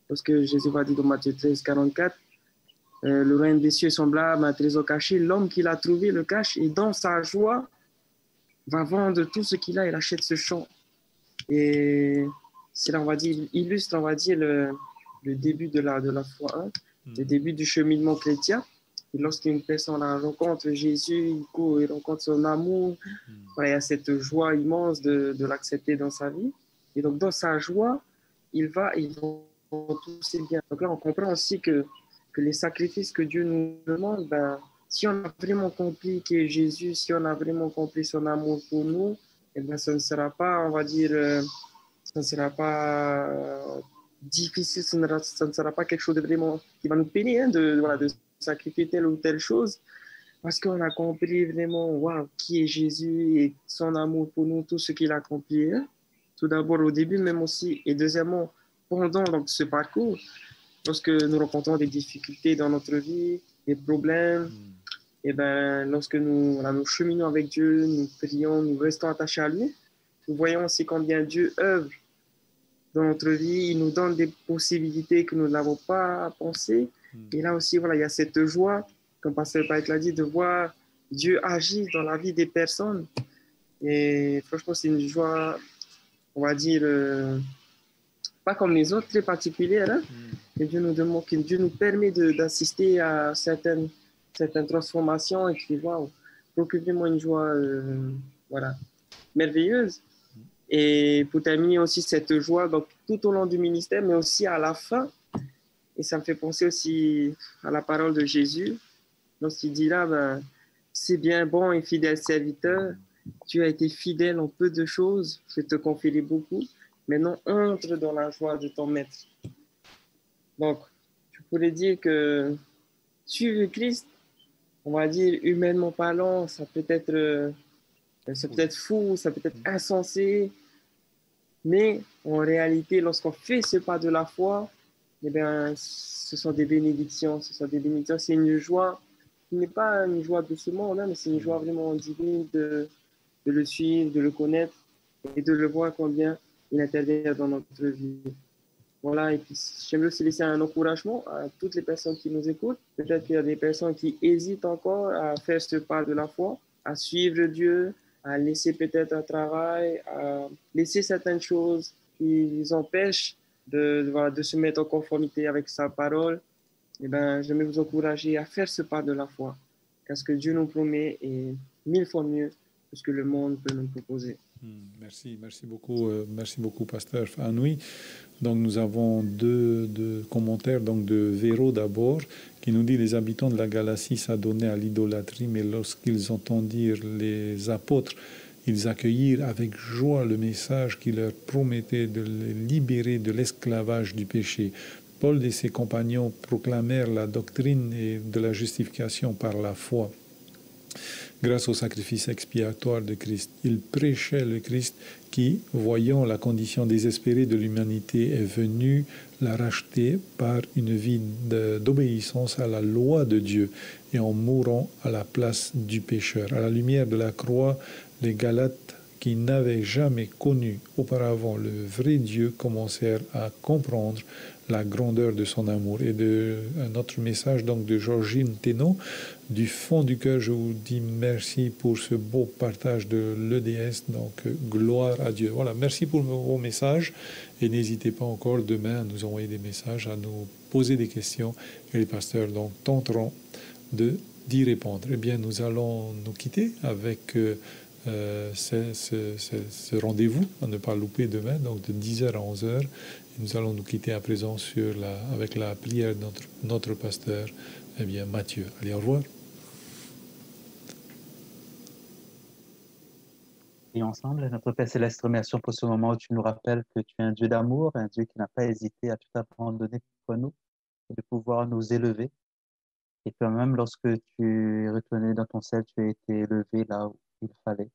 parce que Jésus va dire dans Matthieu 13, 44, le règne des cieux est semblable à un trésor caché, l'homme qui l'a trouvé le cache et dans sa joie va vendre tout ce qu'il a, il achète ce champ. Et cela, on va dire, illustre, on va dire, le début de la foi, hein, le début du cheminement chrétien. Et lorsqu'une personne rencontre Jésus, il court, il rencontre son amour, voilà, il y a cette joie immense de l'accepter dans sa vie. Et donc, dans sa joie, il va tous ses biens. Donc là, on comprend aussi que les sacrifices que Dieu nous demande, ben, si on a vraiment compris qui est Jésus, si on a vraiment compris son amour pour nous, eh ben, ce ne sera pas, on va dire, ce ne sera pas difficile, ce ne sera pas quelque chose de vraiment qui va nous peiner hein, de sacrifier telle ou telle chose, parce qu'on a compris vraiment wow, qui est Jésus et son amour pour nous, tout ce qu'il a accompli. Hein. Tout d'abord au début, même aussi, et deuxièmement, pendant donc, ce parcours, lorsque nous rencontrons des difficultés dans notre vie, des problèmes, et ben, lorsque nous cheminons avec Dieu, nous prions, nous restons attachés à lui, nous voyons aussi combien Dieu œuvre dans notre vie, il nous donne des possibilités que nous n'avons pas pensées. Et là aussi, voilà, il y a cette joie, comme Pasteur Païk l'a dit, de voir Dieu agir dans la vie des personnes. Et franchement, c'est une joie, on va dire, pas comme les autres, très particulière. Hein? Que Dieu nous demande, que Dieu nous permet d'assister à certaines transformations et puis, waouh, procurez-moi une joie, voilà, merveilleuse. Et pour terminer aussi cette joie, donc tout au long du ministère, mais aussi à la fin. Et ça me fait penser aussi à la parole de Jésus, lorsqu'il dit là, ben, c'est bien, bon et fidèle serviteur, tu as été fidèle en peu de choses, je te confierai beaucoup. Maintenant, entre dans la joie de ton maître. Donc, je pourrais dire que suivre Christ, on va dire humainement parlant, ça peut être fou, ça peut être insensé, mais en réalité, lorsqu'on fait ce pas de la foi, eh bien, ce sont des bénédictions, c'est une joie qui n'est pas une joie de ce monde, mais c'est une joie vraiment divine de le suivre, de le connaître et de le voir combien il intervient dans notre vie. Voilà, et puis j'aimerais aussi laisser un encouragement à toutes les personnes qui nous écoutent. Peut-être qu'il y a des personnes qui hésitent encore à faire ce pas de la foi, à suivre Dieu, à laisser peut-être un travail, à laisser certaines choses qui les empêchent de se mettre en conformité avec sa parole. Eh bien, j'aimerais vous encourager à faire ce pas de la foi, car ce que Dieu nous promet est 1000 fois mieux que ce que le monde peut nous proposer. Merci beaucoup, Pasteur Anoui. Donc nous avons deux commentaires donc de Véro d'abord, qui nous dit: les habitants de la Galatie s'adonnaient à l'idolâtrie, mais lorsqu'ils entendirent les apôtres, ils accueillirent avec joie le message qui leur promettait de les libérer de l'esclavage du péché. Paul et ses compagnons proclamèrent la doctrine de la justification par la foi. Grâce au sacrifice expiatoire de Christ, ils prêchaient le Christ qui, voyant la condition désespérée de l'humanité, est venu la racheter par une vie d'obéissance à la loi de Dieu et en mourant à la place du pécheur. À la lumière de la croix, les Galates qui n'avaient jamais connu auparavant le vrai Dieu commencèrent à comprendre la grandeur de son amour. Et un autre message donc de Georgine Thénault: du fond du cœur, je vous dis merci pour ce beau partage de l'EDS, donc gloire à Dieu. Voilà, merci pour vos messages et n'hésitez pas encore demain à nous envoyer des messages, à nous poser des questions et les pasteurs donc tenteront d'y répondre. Eh bien, nous allons nous quitter avec ce rendez-vous à ne pas louper demain, donc de 10h à 11h. Nous allons nous quitter à présent avec la prière de notre pasteur, eh bien, Mathieu. Allez, au revoir. Et ensemble, notre Père Céleste, remercions pour ce moment où tu nous rappelles que tu es un Dieu d'amour, un Dieu qui n'a pas hésité à tout abandonner pour nous et de pouvoir nous élever. Et que même lorsque tu es retourné dans ton ciel, tu as été élevé là où il fallait.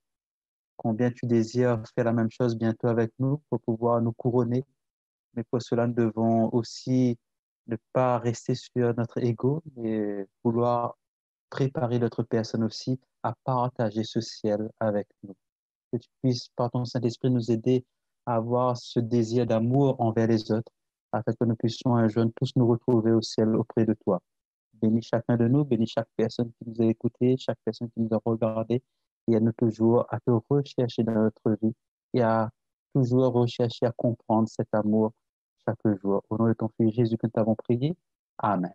Combien tu désires faire la même chose bientôt avec nous pour pouvoir nous couronner. Mais pour cela, nous devons aussi ne pas rester sur notre ego et vouloir préparer d'autres personnes aussi à partager ce ciel avec nous. Que tu puisses, par ton Saint-Esprit, nous aider à avoir ce désir d'amour envers les autres, afin que nous puissions un jour tous nous retrouver au ciel auprès de toi. Bénis chacun de nous, bénis chaque personne qui nous a écoutés, chaque personne qui nous a regardés, et aide-nous toujours à te rechercher dans notre vie et à toujours rechercher à comprendre cet amour chaque jour. Au nom de ton Fils Jésus que nous t'avons prié. Amen.